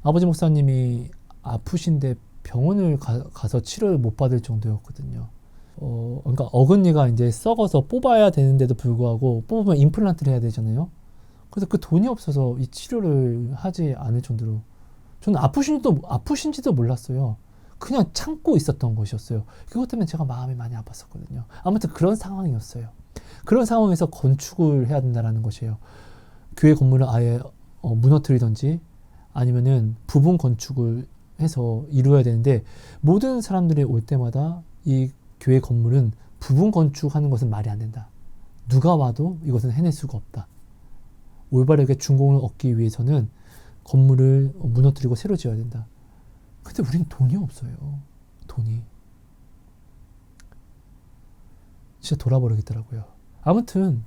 아버지 목사님이 아프신데 병원을 가서 치료를 못 받을 정도였거든요. 그러니까 어금니가 이제 썩어서 뽑아야 되는데도 불구하고 뽑으면 임플란트를 해야 되잖아요. 그래서 그 돈이 없어서 이 치료를 하지 않을 정도로, 저는 아프신지도 몰랐어요. 그냥 참고 있었던 것이었어요. 그것 때문에 제가 마음이 많이 아팠었거든요. 아무튼 그런 상황이었어요. 그런 상황에서 건축을 해야 된다는 것이에요. 교회 건물을 아예 무너뜨리든지 아니면은 부분 건축을 해서 이루어야 되는데, 모든 사람들이 올 때마다 이 교회 건물은 부분 건축하는 것은 말이 안 된다. 누가 와도 이것은 해낼 수가 없다. 올바르게 준공을 얻기 위해서는 건물을 무너뜨리고 새로 지어야 된다. 근데 우리는 돈이 없어요. 돈이. 진짜 돌아버리겠더라고요. 아무튼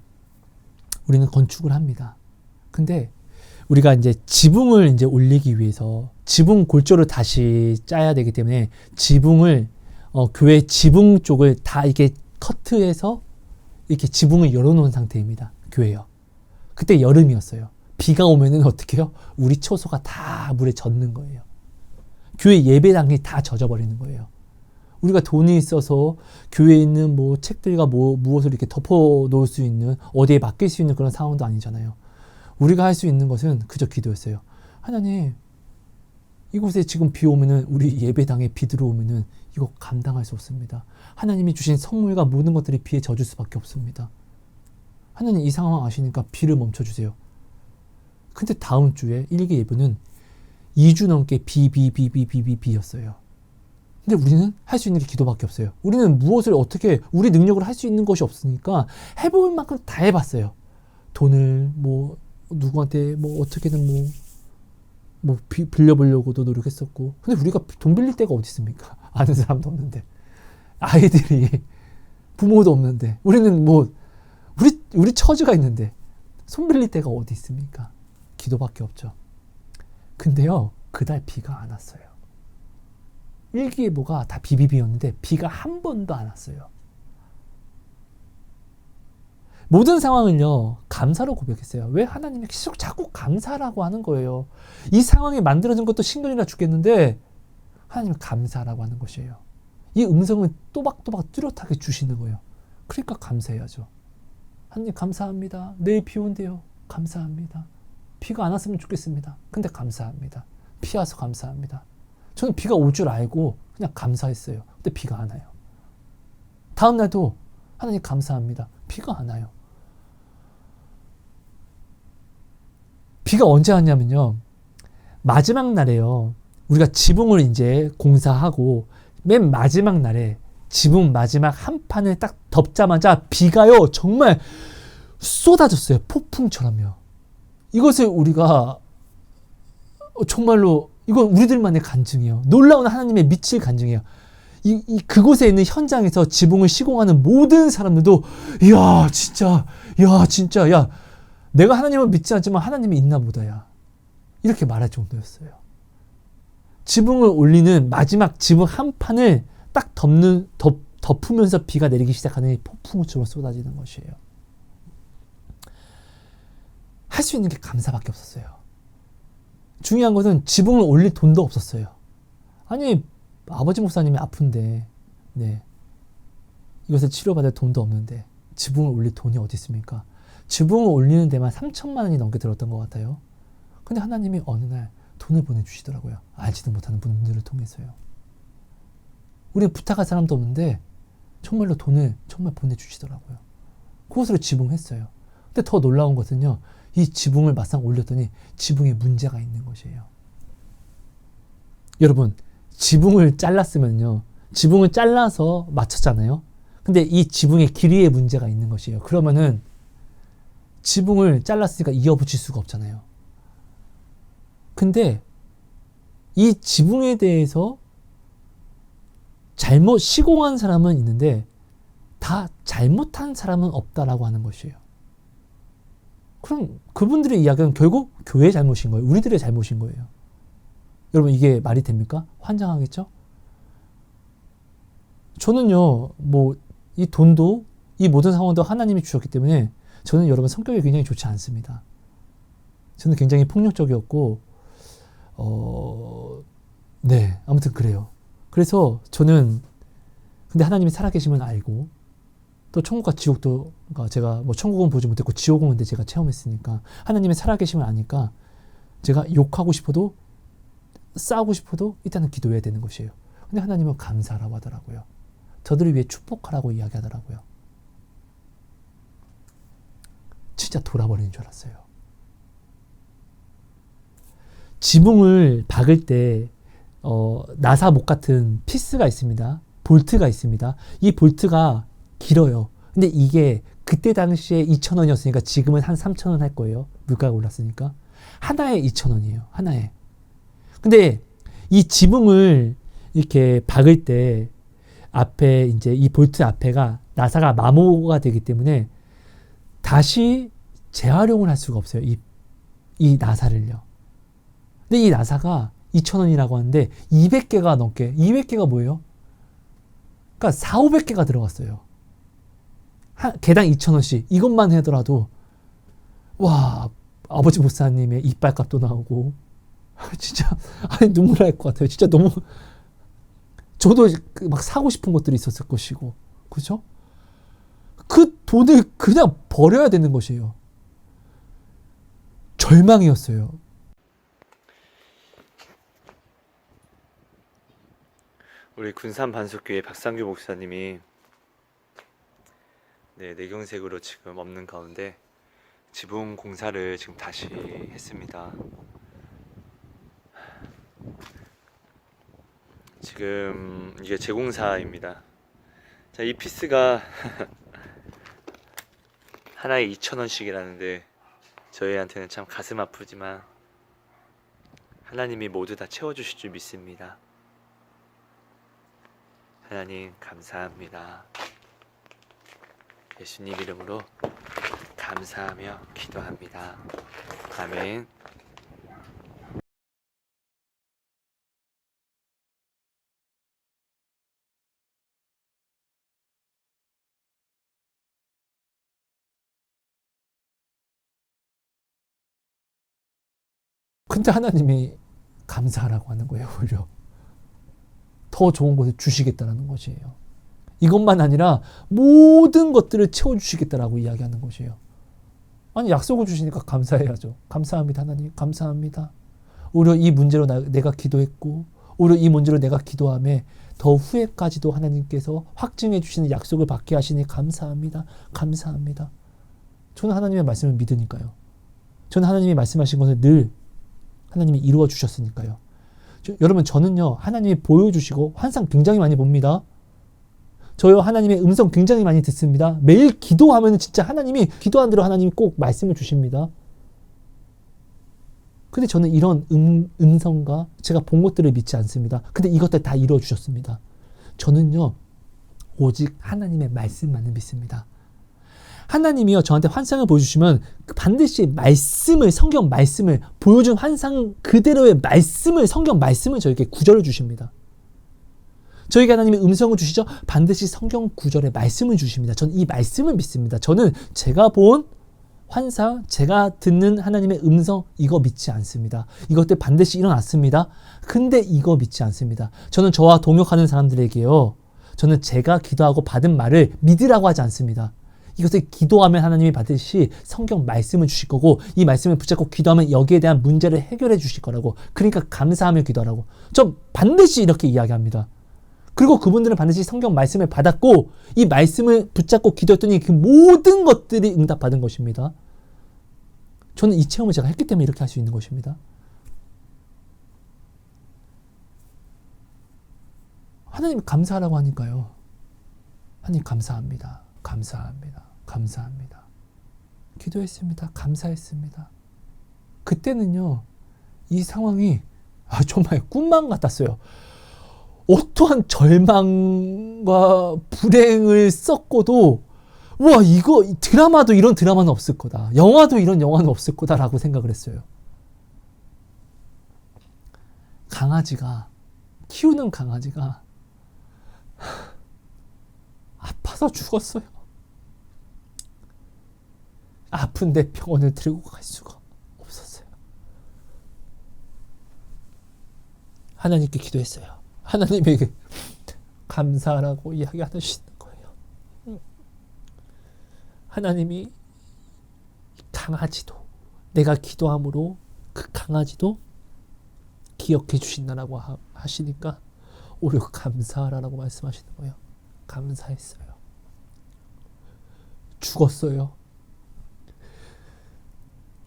우리는 건축을 합니다. 근데 우리가 이제 지붕을 이제 올리기 위해서 지붕 골조를 다시 짜야 되기 때문에 지붕을 교회 지붕 쪽을 다 이렇게 커트해서 이렇게 지붕을 열어놓은 상태입니다. 교회요. 그때 여름이었어요. 비가 오면은 어떻게 해요? 우리 처소가 다 물에 젖는 거예요. 교회 예배당이 다 젖어버리는 거예요. 우리가 돈이 있어서 교회에 있는 뭐 책들과 무엇을 이렇게 덮어 놓을 수 있는, 어디에 맡길 수 있는 그런 상황도 아니잖아요. 우리가 할 수 있는 것은 그저 기도였어요. 하나님, 이곳에 지금 비 오면은, 우리 예배당에 비 들어오면은 이거 감당할 수 없습니다. 하나님이 주신 선물과 모든 것들이 비에 젖을 수밖에 없습니다. 하나님, 이 상황 아시니까 비를 멈춰주세요. 근데 다음 주에 일기 예배는 2주 넘게 비였어요. 근데 우리는 할 수 있는 게 기도밖에 없어요. 우리는 무엇을 어떻게, 우리 능력으로 할 수 있는 것이 없으니까 해볼 만큼 다 해봤어요. 돈을 뭐 누구한테 뭐 어떻게든 뭐 빌려보려고도 노력했었고. 근데 우리가 돈 빌릴 데가 어디 있습니까? 아는 사람도 없는데, 아이들이, 부모도 없는데, 우리는 뭐 우리 처지가 있는데 손 빌릴 데가 어디 있습니까? 기도밖에 없죠. 근데요, 그날 비가 안 왔어요. 일기예보가 다 비였는데 비가 한 번도 안 왔어요. 모든 상황을요, 감사로 고백했어요. 왜? 하나님이 계속 자꾸 감사라고 하는 거예요. 이 상황이 만들어진 것도 신경이나 죽겠는데 하나님 감사라고 하는 것이에요. 이 음성을 또박또박 뚜렷하게 주시는 거예요. 그러니까 감사해야죠. 하나님 감사합니다. 내일 비 온대요. 감사합니다. 비가 안 왔으면 좋겠습니다. 근데 감사합니다. 비 와서 감사합니다. 저는 비가 올 줄 알고 그냥 감사했어요. 근데 비가 안 와요. 다음 날도 하나님 감사합니다. 비가 안 와요. 비가 언제 왔냐면요. 마지막 날에요. 우리가 지붕을 이제 공사하고 맨 마지막 날에 지붕 마지막 한 판을 딱 덮자마자 비가요. 정말 쏟아졌어요. 폭풍처럼요. 이것을 우리가 정말로 이건 우리들만의 간증이에요. 놀라운 하나님의 미칠 간증이에요. 그곳에 있는 현장에서 지붕을 시공하는 모든 사람들도 야 진짜 야 내가 하나님을 믿지 않지만 하나님이 있나 보다야 이렇게 말할 정도였어요. 지붕을 올리는 마지막 지붕 한 판을 딱 덮으면서 비가 내리기 시작하는 폭풍우처럼 쏟아지는 것이에요. 할 수 있는 게 감사밖에 없었어요. 중요한 것은 지붕을 올릴 돈도 없었어요. 아니 아버지 목사님이 아픈데 이것을 치료받을 돈도 없는데 지붕을 올릴 돈이 어디 있습니까? 지붕을 올리는 데만 3천만 원이 넘게 들었던 것 같아요. 근데 하나님이 어느 날 돈을 보내주시더라고요. 알지도 못하는 분들을 통해서요. 우리는 부탁할 사람도 없는데 정말로 돈을 정말 보내주시더라고요. 그것으로 지붕했어요. 근데 더 놀라운 것은요. 이 지붕을 막상 올렸더니 지붕에 문제가 있는 것이에요. 여러분 지붕을 잘랐으면요. 지붕을 잘라서 맞췄잖아요. 근데 이 지붕의 길이에 문제가 있는 것이에요. 그러면은 지붕을 잘랐으니까 이어붙일 수가 없잖아요. 근데 이 지붕에 대해서 잘못 시공한 사람은 있는데 다 잘못한 사람은 없다라고 하는 것이에요. 그럼 그분들의 이야기는 결국 교회의 잘못인 거예요. 우리들의 잘못인 거예요. 여러분 이게 말이 됩니까? 환장하겠죠? 저는요, 이 돈도 이 모든 상황도 하나님이 주셨기 때문에 저는 여러분 성격이 굉장히 좋지 않습니다. 저는 굉장히 폭력적이었고, 아무튼 그래요. 그래서 저는 근데 하나님이 살아계시면 알고 또 천국과 지옥도 제가 천국은 보지 못했고 지옥은 근데 제가 체험했으니까 하나님이 살아계시면 아니까 제가 욕하고 싶어도 싸우고 싶어도 일단은 기도해야 되는 것이에요. 근데 하나님은 감사하라고 하더라고요. 저들을 위해 축복하라고 이야기하더라고요. 진짜 돌아버리는 줄 알았어요. 지붕을 박을 때 나사 목 같은 피스가 있습니다. 볼트가 있습니다. 이 볼트가 길어요. 근데 이게 그때 당시에 2,000원이었으니까 지금은 한 3,000원 할 거예요. 물가가 올랐으니까. 하나에 2,000원이에요. 하나에. 근데 이 지붕을 이렇게 박을 때 앞에 이제 이 볼트 앞에가 나사가 마모가 되기 때문에 다시 재활용을 할 수가 없어요. 이 나사를요. 근데 이 나사가 2,000원이라고 하는데 200개가 넘게 200개가 뭐예요? 그러니까 4,500개가 들어갔어요. 개당 2,000원씩 이것만 하더라도 와 아버지 목사님의 이빨값도 나오고 진짜 눈물 날 것 같아요. 진짜 너무 저도 막 사고 싶은 것들이 있었을 것이고 그렇죠? 그 돈을 그냥 버려야 되는 것이에요. 절망이었어요. 우리 군산 반석교회 박상규 목사님이 뇌경색으로 지금 없는 가운데 지붕 공사를 지금 다시 했습니다. 지금 이게 재공사입니다. 자, 이 피스가 하나에 2,000원씩이라는데 저희한테는 참 가슴 아프지만 하나님이 모두 다 채워주실 줄 믿습니다. 하나님 감사합니다. 예수님 이름으로 감사하며 기도합니다. 아멘. 근데 하나님이 감사하라고 하는 거예요. 오히려 더 좋은 것을 주시겠다는 것이에요. 이것만 아니라 모든 것들을 채워주시겠다라고 이야기하는 것이에요. 아니 약속을 주시니까 감사해야죠. 감사합니다 하나님. 감사합니다. 오히려 이 문제로 내가 기도했고 오히려 이 문제로 내가 기도함에 더 후에까지도 하나님께서 확증해 주시는 약속을 받게 하시니 감사합니다. 감사합니다. 저는 하나님의 말씀을 믿으니까요. 저는 하나님이 말씀하신 것을 늘 하나님이 이루어 주셨으니까요. 여러분 저는요 하나님이 보여주시고 환상 굉장히 많이 봅니다. 저요 하나님의 음성 굉장히 많이 듣습니다. 매일 기도하면 진짜 하나님이 기도한 대로 하나님이 꼭 말씀을 주십니다. 근데 저는 이런 음성과 제가 본 것들을 믿지 않습니다. 근데 이것들 다 이루어 주셨습니다. 저는요 오직 하나님의 말씀만을 믿습니다. 하나님이요 저한테 환상을 보여주시면 반드시 말씀을 성경 말씀을 보여준 환상 그대로의 말씀을 성경 말씀을 저에게 구절을 주십니다. 저에게 하나님의 음성을 주시죠. 반드시 성경 구절의 말씀을 주십니다. 저는 이 말씀을 믿습니다. 저는 제가 본 환상, 제가 듣는 하나님의 음성 이거 믿지 않습니다. 이것들 반드시 일어났습니다. 근데 이거 믿지 않습니다. 저는 저와 동역하는 사람들에게요. 저는 제가 기도하고 받은 말을 믿으라고 하지 않습니다. 이것을 기도하면 하나님이 받으시 성경 말씀을 주실 거고 이 말씀을 붙잡고 기도하면 여기에 대한 문제를 해결해 주실 거라고. 그러니까 감사하며 기도하라고. 저 반드시 이렇게 이야기합니다. 그리고 그분들은 반드시 성경 말씀을 받았고 이 말씀을 붙잡고 기도했더니 그 모든 것들이 응답받은 것입니다. 저는 이 체험을 제가 했기 때문에 이렇게 할 수 있는 것입니다. 하나님 감사하라고 하니까요. 하나님 감사합니다. 감사합니다. 감사합니다. 기도했습니다. 감사했습니다. 그때는요. 이 상황이 정말 꿈만 같았어요. 어떠한 절망과 불행을 썩고도 와 이거 드라마도 이런 드라마는 없을 거다. 영화도 이런 영화는 없을 거다라고 생각을 했어요. 키우는 강아지가 아파서 죽었어요. 아픈데 병원을 들고 갈 수가 없었어요. 하나님께 기도했어요. 하나님에게 감사하라고 이야기하시는 거예요. 하나님이 강아지도 내가 기도함으로 그 강아지도 기억해 주신다라고 하시니까 오히려 감사하라고 말씀하시는 거예요. 감사했어요. 죽었어요.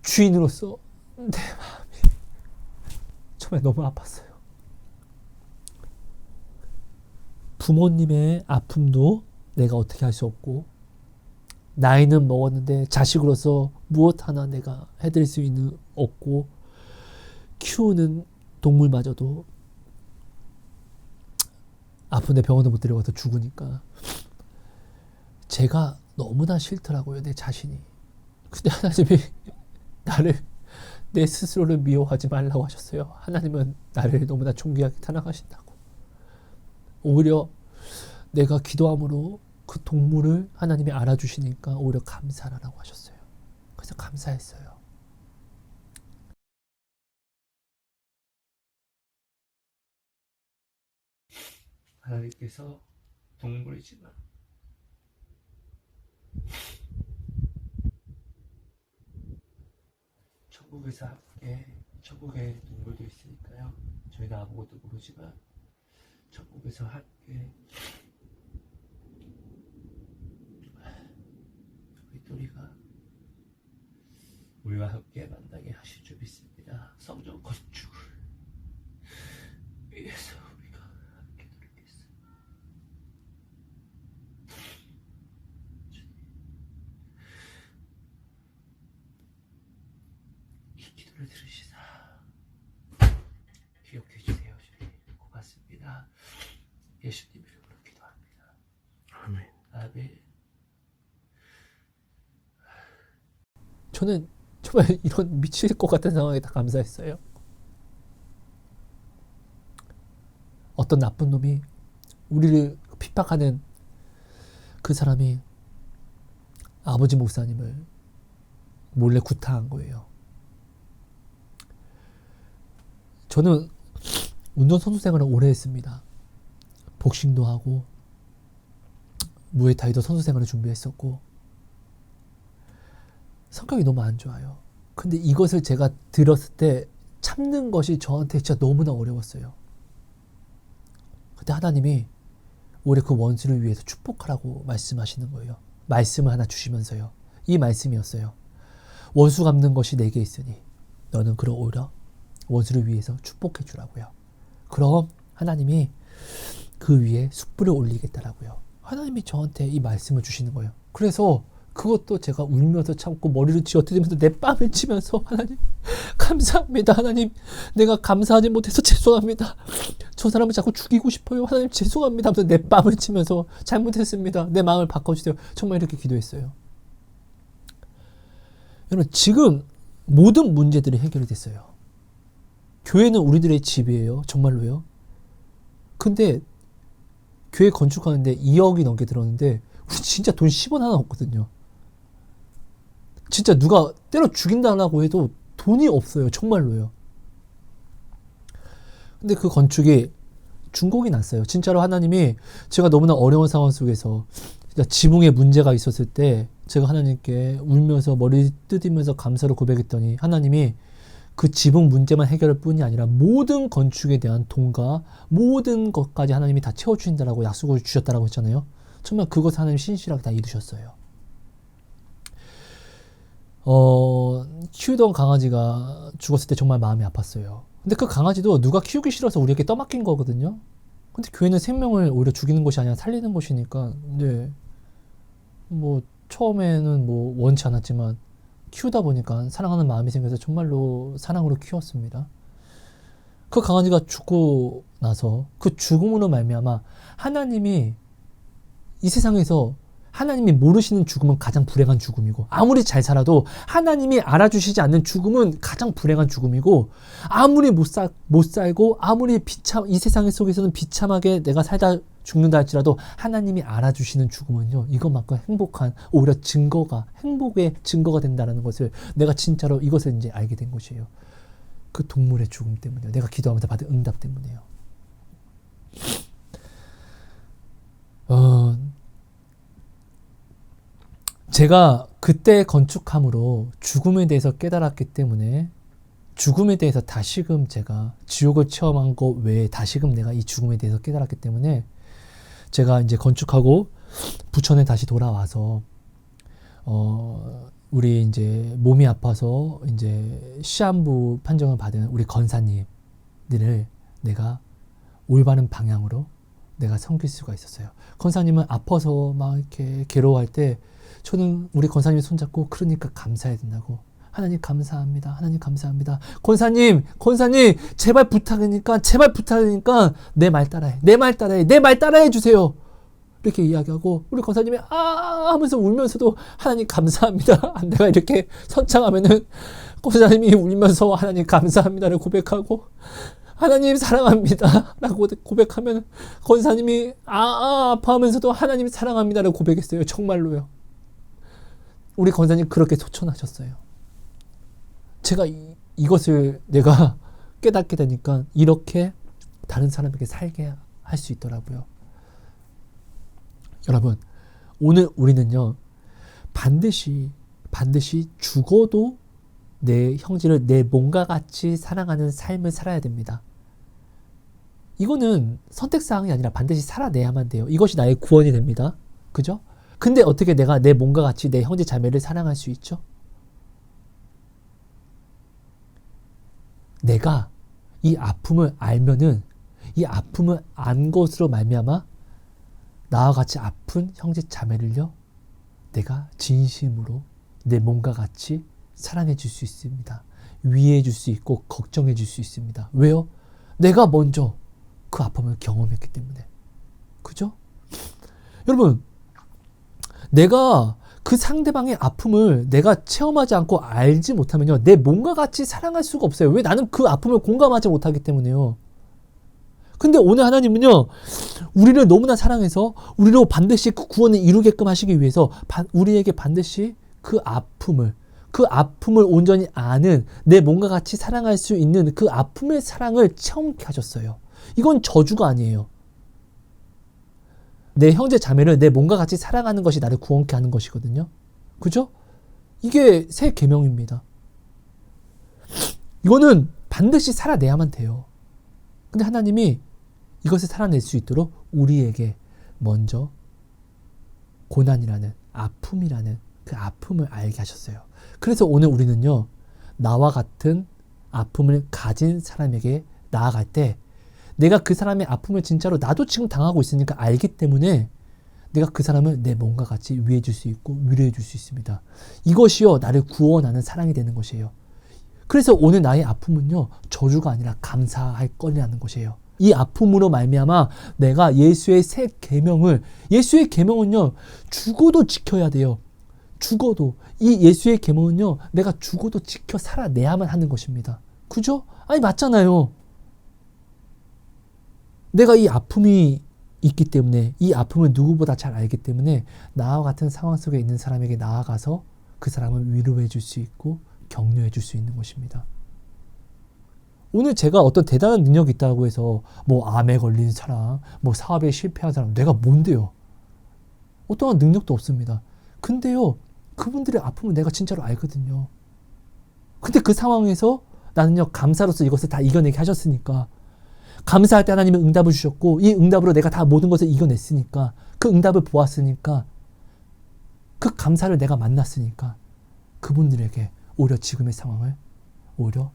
주인으로서 내 마음이 정말 너무 아팠어요. 부모님의 아픔도 내가 어떻게 할 수 없고 나이는 먹었는데 자식으로서 무엇 하나 내가 해드릴 수 있는 없고 키우는 동물마저도 아픈데 병원도 못 데려가서 죽으니까 제가 너무나 싫더라고요. 내 자신이. 근데 하나님이 나를 내 스스로를 미워하지 말라고 하셨어요. 하나님은 나를 너무나 존귀하게 탄압하신다고. 오히려 내가 기도함으로 그 동물을 하나님이 알아주시니까 오히려 감사하라고 하셨어요. 그래서 감사했어요. 하나님께서 동물이지만 천국에서 함께 천국에 동물도 있으니까요. 저희가 아무것도 모르지만 천국에서 함께 우리 또리가 우리와 함께 만나게 하실 줄 믿습니다. 성전 건축을 위해서 우리가 함께 노력했습니다. 이 기도를 들으시사 기억해 주세요. 주님 고맙습니다. 예수님 이름으로 기도합니다. 아멘. 아멘. 저는 정말 이런 미칠 것 같은 상황에 다 감사했어요. 어떤 나쁜 놈이 우리를 핍박하는 그 사람이 아버지 목사님을 몰래 구타한 거예요. 저는 운동선수 생활을 오래 했습니다. 복싱도 하고 무에타이도 선수 생활을 준비했었고 성격이 너무 안 좋아요. 근데 이것을 제가 들었을 때 참는 것이 저한테 진짜 너무나 어려웠어요. 근데 하나님이 올해 그 원수를 위해서 축복하라고 말씀하시는 거예요. 말씀을 하나 주시면서요. 이 말씀이었어요. 원수 갚는 것이 내게 있으니 너는 그를 오히려 원수를 위해서 축복해 주라고요. 그럼 하나님이 그 위에 숯불을 올리겠다라고요. 하나님이 저한테 이 말씀을 주시는 거예요. 그래서 그것도 제가 울면서 참고 머리를 쥐어뜯으면서 내 뺨을 치면서 하나님 감사합니다. 하나님 내가 감사하지 못해서 죄송합니다. 저 사람을 자꾸 죽이고 싶어요. 하나님 죄송합니다 하면서 내 뺨을 치면서 잘못했습니다. 내 마음을 바꿔주세요. 정말 이렇게 기도했어요. 여러분 지금 모든 문제들이 해결이 됐어요. 교회는 우리들의 집이에요. 정말로요. 근데 교회 건축하는데 2억이 넘게 들었는데 우리 진짜 돈 10원 하나 없거든요. 진짜 누가 때려 죽인다고 해도 돈이 없어요. 정말로요. 근데 그 건축이 중공이 났어요. 진짜로 하나님이 제가 너무나 어려운 상황 속에서 진짜 지붕에 문제가 있었을 때 제가 하나님께 울면서 머리 뜯으면서 감사를 고백했더니 하나님이 그 지붕 문제만 해결할 뿐이 아니라 모든 건축에 대한 돈과 모든 것까지 하나님이 다 채워주신다라고 약속을 주셨다라고 했잖아요. 정말 그것 하나님 신실하게 다 이루셨어요. 키우던 강아지가 죽었을 때 정말 마음이 아팠어요. 근데 그 강아지도 누가 키우기 싫어서 우리에게 떠맡긴 거거든요. 근데 교회는 생명을 오히려 죽이는 곳이 아니라 살리는 곳이니까, 네. 뭐, 처음에는 뭐 원치 않았지만, 키우다 보니까 사랑하는 마음이 생겨서 정말로 사랑으로 키웠습니다. 그 강아지가 죽고 나서 그 죽음으로 말미암아 하나님이 이 세상에서 하나님이 모르시는 죽음은 가장 불행한 죽음이고 아무리 잘 살아도 하나님이 알아주시지 않는 죽음은 가장 불행한 죽음이고 아무리 못 살고 아무리 이 세상 속에서는 비참하게 내가 살다 죽는다 할지라도 하나님이 알아주시는 죽음은요 이것만큼 행복한 오히려 행복의 증거가 된다는 것을 내가 진짜로 이것을 이제 알게 된 것이에요. 그 동물의 죽음 때문에요. 내가 기도하면서 받은 응답 때문에요. 제가 그때 건축함으로 죽음에 대해서 깨달았기 때문에 죽음에 대해서 다시금 제가 지옥을 체험한 것 외에 다시금 내가 이 죽음에 대해서 깨달았기 때문에 제가 이제 건축하고 부천에 다시 돌아와서 우리 이제 몸이 아파서 이제 시한부 판정을 받은 우리 권사님들을 내가 올바른 방향으로 내가 섬길 수가 있었어요. 권사님은 아파서 막 이렇게 괴로워할 때 저는 우리 권사님 손잡고 그러니까 감사해야 된다고. 하나님 감사합니다. 하나님 감사합니다. 권사님 제발 부탁이니까 내 말 따라해. 내 말 따라해 주세요. 이렇게 이야기하고 우리 권사님이 하면서 울면서도 하나님 감사합니다. 내가 이렇게 선창하면은 권사님이 울면서 하나님 감사합니다를 고백하고 하나님 사랑합니다 라고 고백하면 권사님이 아파하면서도 하나님 사랑합니다를 고백했어요. 정말로요. 우리 권사님 그렇게 소천하셨어요. 제가 이것을 내가 깨닫게 되니까 이렇게 다른 사람에게 살게 할 수 있더라고요. 여러분, 오늘 우리는요, 반드시 죽어도 내 형제를 내 몸과 같이 사랑하는 삶을 살아야 됩니다. 이거는 선택사항이 아니라 반드시 살아내야만 돼요. 이것이 나의 구원이 됩니다. 그죠? 근데 어떻게 내가 내 몸과 같이 내 형제 자매를 사랑할 수 있죠? 내가 이 아픔을 알면은 이 아픔을 안 것으로 말미암아 나와 같이 아픈 형제 자매를요 내가 진심으로 내 몸과 같이 사랑해 줄 수 있습니다. 위해 줄 수 있고 걱정해 줄 수 있습니다. 왜요? 내가 먼저 그 아픔을 경험했기 때문에. 그죠? 여러분, 내가 그 상대방의 아픔을 내가 체험하지 않고 알지 못하면요 내 몸과 같이 사랑할 수가 없어요. 왜? 나는 그 아픔을 공감하지 못하기 때문에요. 근데 오늘 하나님은요 우리를 너무나 사랑해서 우리로 반드시 그 구원을 이루게끔 하시기 위해서 우리에게 반드시 그 아픔을 온전히 아는 내 몸과 같이 사랑할 수 있는 그 아픔의 사랑을 체험케 하셨어요. 이건 저주가 아니에요. 내 형제 자매를 내 몸과 같이 사랑하는 것이 나를 구원케 하는 것이거든요. 그죠? 이게 새 계명입니다. 이거는 반드시 살아내야만 돼요. 근데 하나님이 이것을 살아낼 수 있도록 우리에게 먼저 고난이라는, 아픔이라는 그 아픔을 알게 하셨어요. 그래서 오늘 우리는요, 나와 같은 아픔을 가진 사람에게 나아갈 때 내가 그 사람의 아픔을 진짜로 나도 지금 당하고 있으니까 알기 때문에 내가 그 사람을 내 몸과 같이 위해 줄 수 있고 위로해 줄 수 있습니다. 이것이요, 나를 구원하는 사랑이 되는 것이에요. 그래서 오늘 나의 아픔은요, 저주가 아니라 감사할 거리라는 것이에요. 이 아픔으로 말미암아 내가 예수의 새 계명을, 예수의 계명은요, 죽어도 지켜야 돼요. 죽어도. 이 예수의 계명은요, 내가 죽어도 지켜 살아내야만 하는 것입니다. 그죠? 아니, 맞잖아요. 내가 이 아픔이 있기 때문에, 이 아픔을 누구보다 잘 알기 때문에 나와 같은 상황 속에 있는 사람에게 나아가서 그 사람을 위로해 줄 수 있고 격려해 줄 수 있는 것입니다. 오늘 제가 어떤 대단한 능력이 있다고 해서 뭐 암에 걸린 사람, 뭐 사업에 실패한 사람, 내가 뭔데요? 어떠한 능력도 없습니다. 근데요, 그분들의 아픔을 내가 진짜로 알거든요. 근데 그 상황에서 나는요, 감사로서 이것을 다 이겨내게 하셨으니까, 감사할 때 하나님은 응답을 주셨고, 이 응답으로 내가 다 모든 것을 이겨냈으니까, 그 응답을 보았으니까, 그 감사를 내가 만났으니까 그분들에게 오히려 지금의 상황을 오히려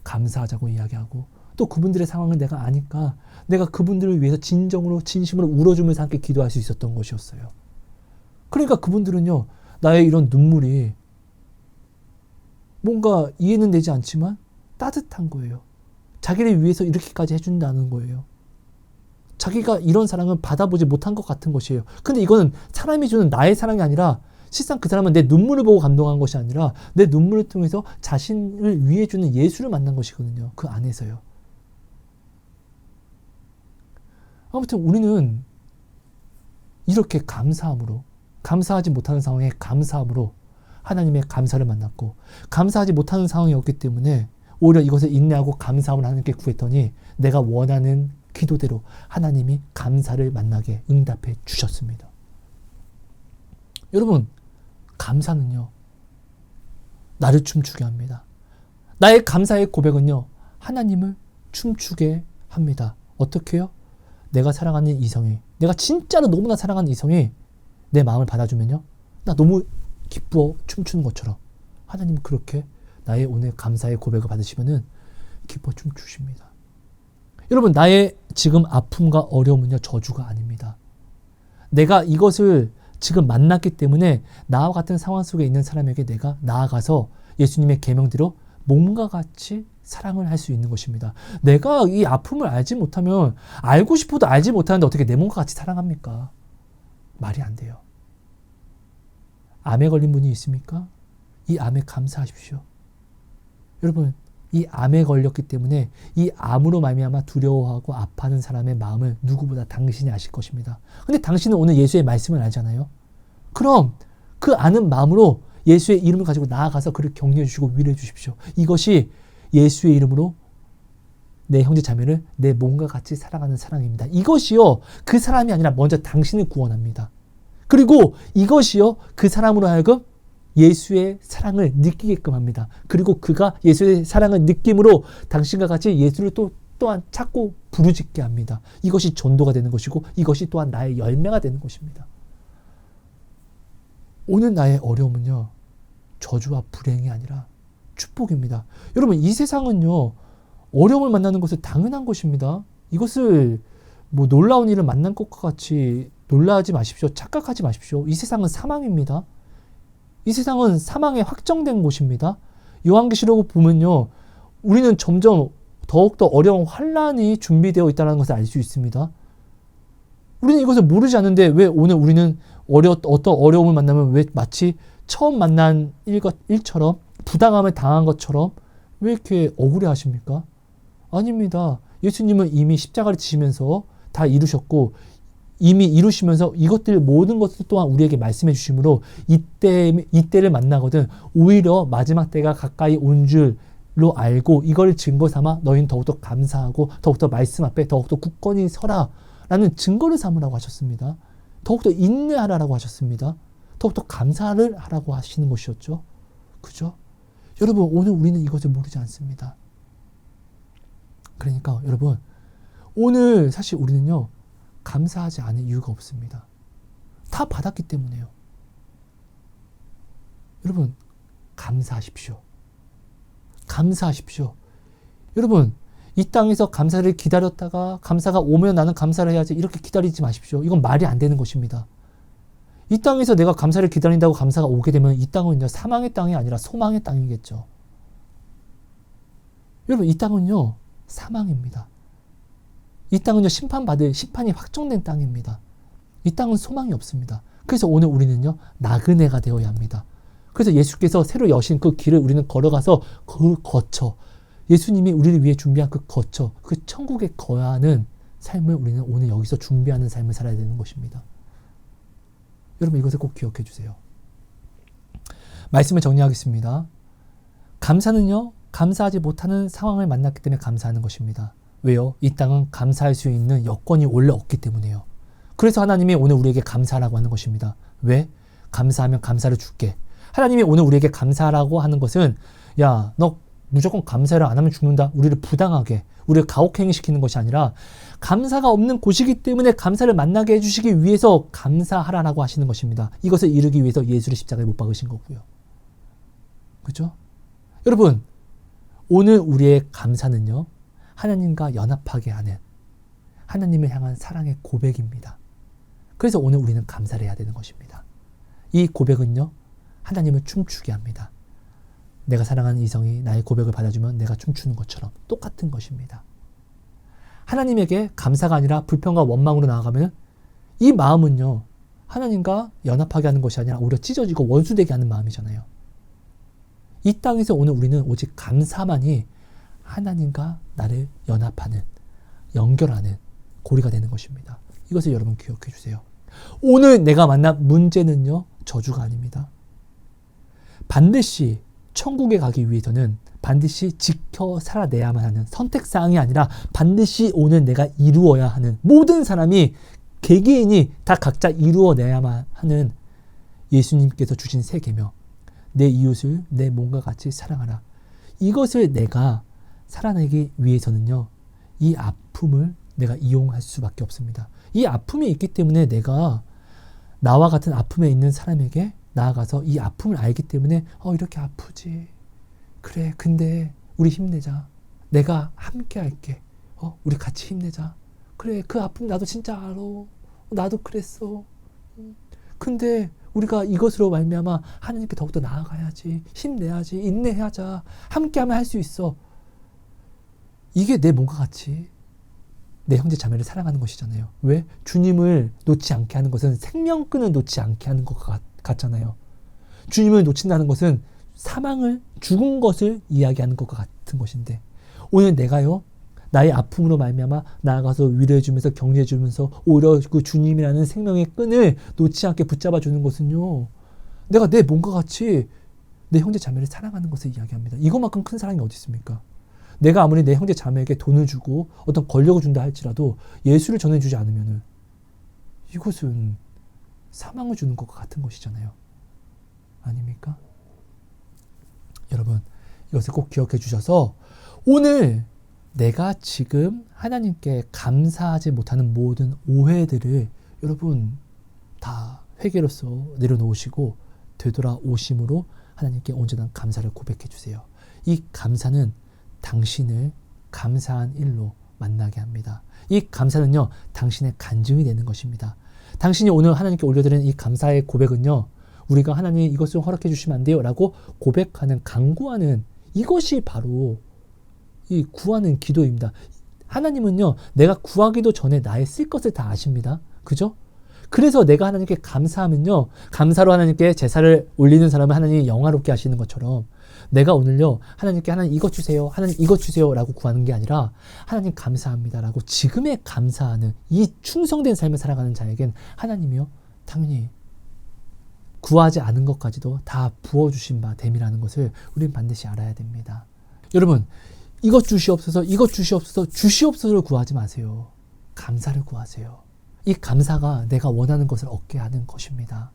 감사하자고 이야기하고, 또 그분들의 상황을 내가 아니까 내가 그분들을 위해서 진정으로 진심으로 울어주면서 함께 기도할 수 있었던 것이었어요. 그러니까 그분들은요, 나의 이런 눈물이 뭔가 이해는 되지 않지만 따뜻한 거예요. 자기를 위해서 이렇게까지 해준다는 거예요. 자기가 이런 사랑을 받아보지 못한 것 같은 것이에요. 근데 이거는 사람이 주는 나의 사랑이 아니라, 실상 그 사람은 내 눈물을 보고 감동한 것이 아니라 내 눈물을 통해서 자신을 위해 주는 예수를 만난 것이거든요. 그 안에서요. 아무튼 우리는 이렇게 감사함으로, 감사하지 못하는 상황에 감사함으로 하나님의 감사를 만났고, 감사하지 못하는 상황이었기 때문에 오히려 이것을 인내하고 감사함을 하나님께 구했더니 내가 원하는 기도대로 하나님이 감사를 만나게 응답해 주셨습니다. 여러분, 감사는요, 나를 춤추게 합니다. 나의 감사의 고백은요, 하나님을 춤추게 합니다. 어떻게요? 내가 사랑하는 이성이, 내가 진짜로 너무나 사랑하는 이성이 내 마음을 받아주면요, 나 너무 기뻐 춤추는 것처럼 하나님은 그렇게 나의 오늘 감사의 고백을 받으시면은 기뻐 춤추십니다. 여러분, 나의 지금 아픔과 어려움은요, 저주가 아닙니다. 내가 이것을 지금 만났기 때문에 나와 같은 상황 속에 있는 사람에게 내가 나아가서 예수님의 계명대로 몸과 같이 사랑을 할 수 있는 것입니다. 내가 이 아픔을 알지 못하면, 알고 싶어도 알지 못하는데 어떻게 내 몸과 같이 사랑합니까? 말이 안 돼요. 암에 걸린 분이 있습니까? 이 암에 감사하십시오. 여러분, 이 암에 걸렸기 때문에 이 암으로 말미암아 두려워하고 아파하는 사람의 마음을 누구보다 당신이 아실 것입니다. 근데 당신은 오늘 예수의 말씀을 알잖아요. 그럼 그 아는 마음으로 예수의 이름을 가지고 나아가서 그를 격려해 주시고 위로해 주십시오. 이것이 예수의 이름으로 내 형제 자매를 내 몸과 같이 사랑하는 사랑입니다. 이것이요, 그 사람이 아니라 먼저 당신을 구원합니다. 그리고 이것이요, 그 사람으로 하여금 예수의 사랑을 느끼게끔 합니다. 그리고 그가 예수의 사랑을 느낌으로 당신과 같이 예수를 또한 찾고 부르짖게 합니다. 이것이 전도가 되는 것이고, 이것이 또한 나의 열매가 되는 것입니다. 오늘 나의 어려움은요, 저주와 불행이 아니라 축복입니다. 여러분, 이 세상은요, 어려움을 만나는 것은 당연한 것입니다. 이것을 뭐 놀라운 일을 만난 것과 같이 놀라지 마십시오. 착각하지 마십시오. 이 세상은 사망입니다. 이 세상은 사망에 확정된 곳입니다. 요한계시록 보면요, 우리는 점점 더욱더 어려운 환란이 준비되어 있다는 것을 알 수 있습니다. 우리는 이것을 모르지 않는데 왜 오늘 우리는 어떤 어려움을 만나면 왜 마치 처음 만난 일처럼, 부당함을 당한 것처럼 왜 이렇게 억울해 하십니까? 아닙니다. 예수님은 이미 십자가를 지시면서 다 이루셨고, 이미 이루시면서 이것들 모든 것을 또한 우리에게 말씀해 주심으로 이때를 만나거든 오히려 마지막 때가 가까이 온 줄로 알고 이걸 증거 삼아 너희는 더욱더 감사하고 더욱더 말씀 앞에 더욱더 굳건히 서라 라는 증거를 삼으라고 하셨습니다. 더욱더 인내하라고 하셨습니다. 더욱더 감사를 하라고 하시는 것이었죠. 그죠? 여러분, 오늘 우리는 이것을 모르지 않습니다. 그러니까 여러분, 오늘 사실 우리는요, 감사하지 않을 이유가 없습니다. 다 받았기 때문에요. 여러분, 감사하십시오. 감사하십시오. 여러분, 이 땅에서 감사를 기다렸다가 감사가 오면 나는 감사를 해야지 이렇게 기다리지 마십시오. 이건 말이 안 되는 것입니다. 이 땅에서 내가 감사를 기다린다고 감사가 오게 되면 이 땅은요, 사망의 땅이 아니라 소망의 땅이겠죠. 여러분, 이 땅은요, 사망입니다. 이 땅은요, 심판이 확정된 땅입니다. 이 땅은 소망이 없습니다. 그래서 오늘 우리는요, 나그네가 되어야 합니다. 그래서 예수께서 새로 여신 그 길을 우리는 걸어가서 그 거쳐, 예수님이 우리를 위해 준비한 그 거쳐, 그 천국에 거하는 삶을 우리는 오늘 여기서 준비하는 삶을 살아야 되는 것입니다. 여러분, 이것을 꼭 기억해 주세요. 말씀을 정리하겠습니다. 감사는요, 감사하지 못하는 상황을 만났기 때문에 감사하는 것입니다. 왜요? 이 땅은 감사할 수 있는 여건이 원래 없기 때문이에요. 그래서 하나님이 오늘 우리에게 감사하라고 하는 것입니다. 왜? 감사하면 감사를 줄게. 하나님이 오늘 우리에게 감사하라고 하는 것은, 야, 너 무조건 감사를 안 하면 죽는다. 우리를 부당하게, 우리를 가혹행위시키는 것이 아니라 감사가 없는 곳이기 때문에 감사를 만나게 해주시기 위해서 감사하라라고 하시는 것입니다. 이것을 이루기 위해서 예수를 십자가에 못 박으신 거고요. 그렇죠? 여러분, 오늘 우리의 감사는요, 하나님과 연합하게 하는 하나님을 향한 사랑의 고백입니다. 그래서 오늘 우리는 감사를 해야 되는 것입니다. 이 고백은요, 하나님을 춤추게 합니다. 내가 사랑하는 이성이 나의 고백을 받아주면 내가 춤추는 것처럼 똑같은 것입니다. 하나님에게 감사가 아니라 불평과 원망으로 나아가면 이 마음은요, 하나님과 연합하게 하는 것이 아니라 오히려 찢어지고 원수되게 하는 마음이잖아요. 이 땅에서 오늘 우리는 오직 감사만이 하나님과 나를 연합하는, 연결하는 고리가 되는 것입니다. 이것을 여러분 기억해 주세요. 오늘 내가 만난 문제는요, 저주가 아닙니다. 반드시 천국에 가기 위해서는 반드시 지켜 살아내야만 하는 선택사항이 아니라 반드시 오늘 내가 이루어야 하는, 모든 사람이 개개인이 다 각자 이루어내야만 하는 예수님께서 주신 세 계명, 내 이웃을 내 몸과 같이 사랑하라. 이것을 내가 살아내기 위해서는요, 이 아픔을 내가 이용할 수밖에 없습니다. 이 아픔이 있기 때문에 내가 나와 같은 아픔에 있는 사람에게 나아가서 이 아픔을 알기 때문에 이렇게 아프지. 그래, 근데 우리 힘내자. 내가 함께 할게. 우리 같이 힘내자. 그래, 그 아픔 나도 진짜 알아. 나도 그랬어. 근데 우리가 이것으로 말미암아 하나님께 더욱더 나아가야지. 힘내야지. 인내하자. 함께하면 할 수 있어. 이게 내 몸과 같이 내 형제 자매를 사랑하는 것이잖아요. 왜? 주님을 놓지 않게 하는 것은 생명끈을 놓지 않게 하는 것 같잖아요. 주님을 놓친다는 것은 사망을, 죽은 것을 이야기하는 것과 같은 것인데, 오늘 내가요, 나의 아픔으로 말미암아 나아가서 위로해주면서 격려해주면서 오히려 그 주님이라는 생명의 끈을 놓지 않게 붙잡아 주는 것은요, 내가 내 몸과 같이 내 형제 자매를 사랑하는 것을 이야기합니다. 이것만큼 큰 사랑이 어디 있습니까? 내가 아무리 내 형제 자매에게 돈을 주고 어떤 권력을 준다 할지라도 예수를 전해주지 않으면은 이것은 사망을 주는 것과 같은 것이잖아요. 아닙니까? 여러분, 이것을 꼭 기억해 주셔서 오늘 내가 지금 하나님께 감사하지 못하는 모든 오해들을 여러분 다 회개로서 내려놓으시고 되돌아오심으로 하나님께 온전한 감사를 고백해 주세요. 이 감사는 당신을 감사한 일로 만나게 합니다. 이 감사는요, 당신의 간증이 되는 것입니다. 당신이 오늘 하나님께 올려드리는 이 감사의 고백은요, 우리가 하나님 이것을 허락해 주시면 안 돼요 라고 고백하는, 간구하는, 이것이 바로 이 구하는 기도입니다. 하나님은요, 내가 구하기도 전에 나의 쓸 것을 다 아십니다. 그죠? 그래서 내가 하나님께 감사하면요, 감사로 하나님께 제사를 올리는 사람은 하나님이 영화롭게 하시는 것처럼 내가 오늘요, 하나님께 하나님 이것 주세요, 하나님 이것 주세요 라고 구하는 게 아니라 하나님 감사합니다 라고 지금의 감사하는 이 충성된 삶을 살아가는 자에겐 하나님이요, 당연히 구하지 않은 것까지도 다 부어주신 바 됨이라는 것을 우리는 반드시 알아야 됩니다. 여러분, 이것 주시옵소서, 이것 주시옵소서, 주시옵소서를 구하지 마세요. 감사를 구하세요. 이 감사가 내가 원하는 것을 얻게 하는 것입니다.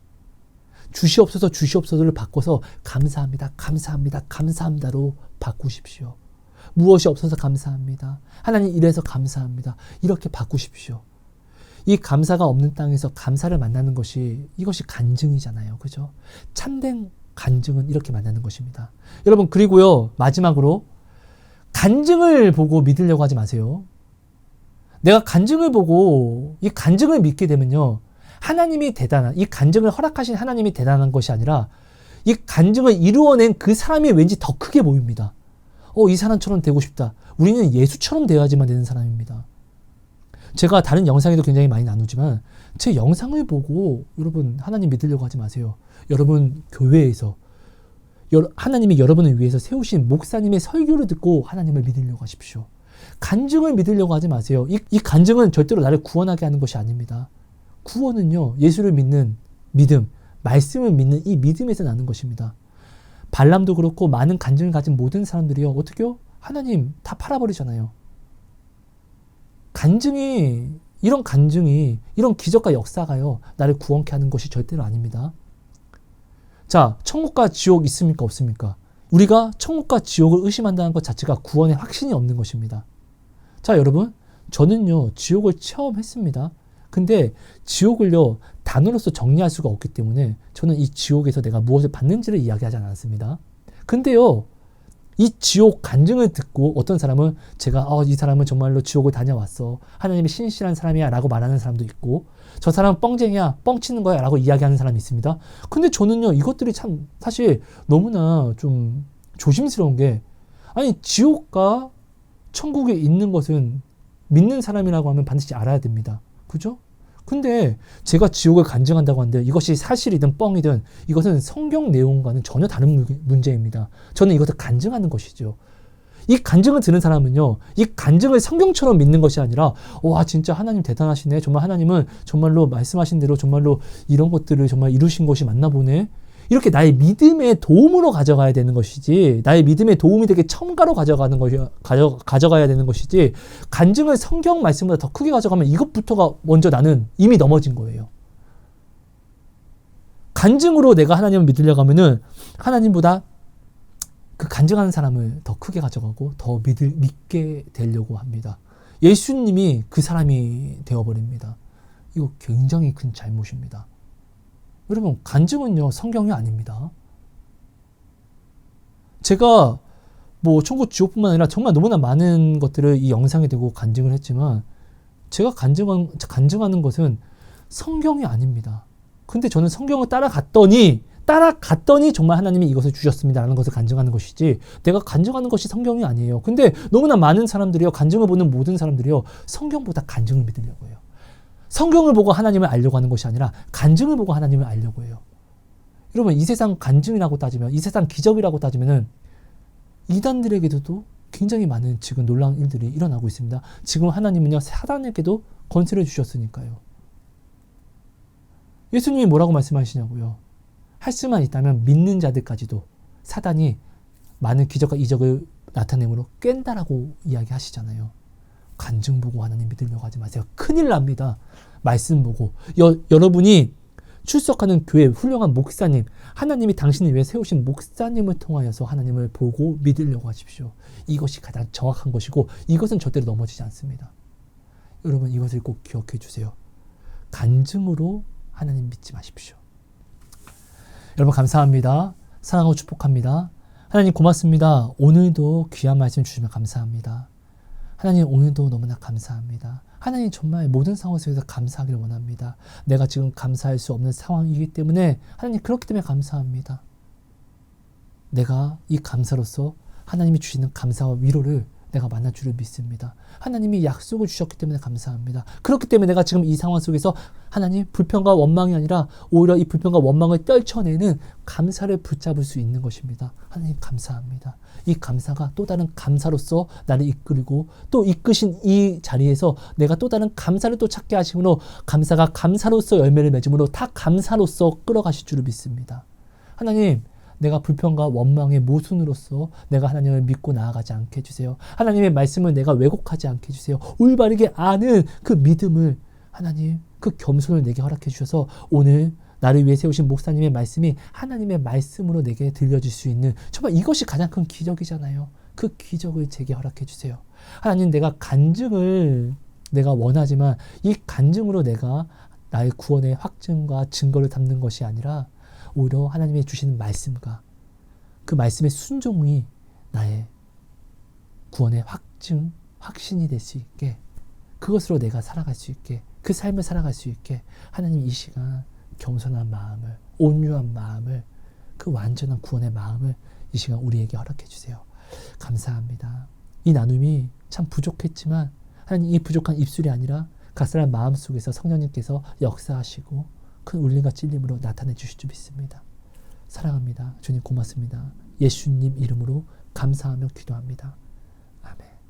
주시옵소서, 주시옵소서를 바꿔서 감사합니다, 감사합니다, 감사합니다로 바꾸십시오. 무엇이 없어서 감사합니다. 하나님 이래서 감사합니다. 이렇게 바꾸십시오. 이 감사가 없는 땅에서 감사를 만나는 것이 이것이 간증이잖아요. 그죠? 참된 간증은 이렇게 만나는 것입니다. 여러분 그리고요 마지막으로 간증을 보고 믿으려고 하지 마세요. 내가 간증을 보고 이 간증을 믿게 되면요 하나님이 대단한 이 간증을 허락하신 하나님이 대단한 것이 아니라 이 간증을 이루어낸 그 사람이 왠지 더 크게 보입니다. 이 사람처럼 되고 싶다. 우리는 예수처럼 되어야지만 되는 사람입니다. 제가 다른 영상에도 굉장히 많이 나누지만 제 영상을 보고 여러분 하나님 믿으려고 하지 마세요. 여러분 교회에서 하나님이 여러분을 위해서 세우신 목사님의 설교를 듣고 하나님을 믿으려고 하십시오. 간증을 믿으려고 하지 마세요. 이 간증은 절대로 나를 구원하게 하는 것이 아닙니다. 구원은요 예수를 믿는 믿음, 말씀을 믿는 이 믿음에서 나는 것입니다. 발람도 그렇고 많은 간증을 가진 모든 사람들이요 어떻게요? 하나님 다 팔아버리잖아요. 이런 간증이 이런 기적과 역사가요 나를 구원케 하는 것이 절대로 아닙니다. 자, 천국과 지옥 있습니까 없습니까? 우리가 천국과 지옥을 의심한다는 것 자체가 구원의 확신이 없는 것입니다. 자 여러분 저는요 지옥을 체험했습니다. 근데 지옥을요 단어로서 정리할 수가 없기 때문에 저는 이 지옥에서 내가 무엇을 받는지를 이야기하지 않았습니다. 근데요 이 지옥 간증을 듣고 어떤 사람은 제가 이 사람은 정말로 지옥을 다녀왔어. 하나님이 신실한 사람이야 라고 말하는 사람도 있고 저 사람은 뻥쟁이야 뻥치는 거야 라고 이야기하는 사람이 있습니다. 근데 저는요 이것들이 참 사실 너무나 좀 조심스러운 게 아니 지옥과 천국에 있는 것은 믿는 사람이라고 하면 반드시 알아야 됩니다. 그죠? 근데 제가 지옥을 간증한다고 하는데 이것이 사실이든 뻥이든 이것은 성경 내용과는 전혀 다른 문제입니다. 저는 이것을 간증하는 것이죠. 이 간증을 들은 사람은요, 이 간증을 성경처럼 믿는 것이 아니라, 와, 진짜 하나님 대단하시네. 정말 하나님은 정말로 말씀하신 대로 정말로 이런 것들을 정말 이루신 것이 맞나 보네. 이렇게 나의 믿음의 도움으로 가져가야 되는 것이지, 나의 믿음의 도움이 되게 첨가로 가져가야 되는 것이지, 간증을 성경 말씀보다 더 크게 가져가면 이것부터가 먼저 나는 이미 넘어진 거예요. 간증으로 내가 하나님을 믿으려고 하면은 하나님보다 그 간증하는 사람을 더 크게 가져가고 더 믿게 되려고 합니다. 예수님이 그 사람이 되어버립니다. 이거 굉장히 큰 잘못입니다. 여러분, 간증은요, 성경이 아닙니다. 제가 뭐 천국 지옥뿐만 아니라 정말 너무나 많은 것들을 이 영상에 대고 간증을 했지만 제가 간증하는 것은 성경이 아닙니다. 근데 저는 성경을 따라갔더니 정말 하나님이 이것을 주셨습니다라는 것을 간증하는 것이지 내가 간증하는 것이 성경이 아니에요. 근데 너무나 많은 사람들이요, 간증을 보는 모든 사람들이요, 성경보다 간증을 믿으려고 해요. 성경을 보고 하나님을 알려고 하는 것이 아니라 간증을 보고 하나님을 알려고 해요. 여러분, 이 세상 간증이라고 따지면, 이 세상 기적이라고 따지면은 이단들에게도 굉장히 많은 지금 놀라운 일들이 일어나고 있습니다. 지금 하나님은요, 사단에게도 권세를 주셨으니까요. 예수님이 뭐라고 말씀하시냐고요. 할 수만 있다면 믿는 자들까지도 사단이 많은 기적과 이적을 나타내므로 깬다라고 이야기하시잖아요. 간증 보고 하나님 믿으려고 하지 마세요. 큰일 납니다. 말씀 보고. 여러분이 출석하는 교회 훌륭한 목사님, 하나님이 당신을 위해 세우신 목사님을 통하여서 하나님을 보고 믿으려고 하십시오. 이것이 가장 정확한 것이고 이것은 절대로 넘어지지 않습니다. 여러분, 이것을 꼭 기억해 주세요. 간증으로 하나님 믿지 마십시오. 여러분, 감사합니다. 사랑하고 축복합니다. 하나님 고맙습니다. 오늘도 귀한 말씀 주시면 감사합니다. 하나님, 오늘도 너무나 감사합니다. 하나님, 정말 모든 상황 속에서 감사하기를 원합니다. 내가 지금 감사할 수 없는 상황이기 때문에 하나님, 그렇기 때문에 감사합니다. 내가 이 감사로서 하나님이 주시는 감사와 위로를 내가 만날 줄을 믿습니다. 하나님이 약속을 주셨기 때문에 감사합니다. 그렇기 때문에 내가 지금 이 상황 속에서 하나님, 불평과 원망이 아니라 오히려 이 불평과 원망을 떨쳐내는 감사를 붙잡을 수 있는 것입니다. 하나님, 감사합니다. 이 감사가 또 다른 감사로서 나를 이끌고 또 이끄신 이 자리에서 내가 또 다른 감사를 또 찾게 하심으로 감사가 감사로서 열매를 맺음으로 다 감사로서 끌어가실 줄을 믿습니다. 하나님, 내가 불평과 원망의 모순으로서 내가 하나님을 믿고 나아가지 않게 해주세요. 하나님의 말씀을 내가 왜곡하지 않게 해주세요. 올바르게 아는 그 믿음을, 하나님, 그 겸손을 내게 허락해 주셔서 오늘 나를 위해 세우신 목사님의 말씀이 하나님의 말씀으로 내게 들려질 수 있는, 정말 이것이 가장 큰 기적이잖아요. 그 기적을 제게 허락해 주세요. 하나님, 내가 간증을 내가 원하지만 이 간증으로 내가 나의 구원의 확증과 증거를 담는 것이 아니라 오히려 하나님이 주시는 말씀과 그 말씀의 순종이 나의 구원의 확증, 확신이 될 수 있게, 그것으로 내가 살아갈 수 있게, 그 삶을 살아갈 수 있게 하나님 이 시간 겸손한 마음을, 온유한 마음을, 그 완전한 구원의 마음을 이 시간 우리에게 허락해 주세요. 감사합니다. 이 나눔이 참 부족했지만 하나님, 이 부족한 입술이 아니라 각 사람 마음속에서 성령님께서 역사하시고 큰 울림과 찔림으로 나타내 주실 줄 믿습니다. 사랑합니다. 주님 고맙습니다. 예수님 이름으로 감사하며 기도합니다.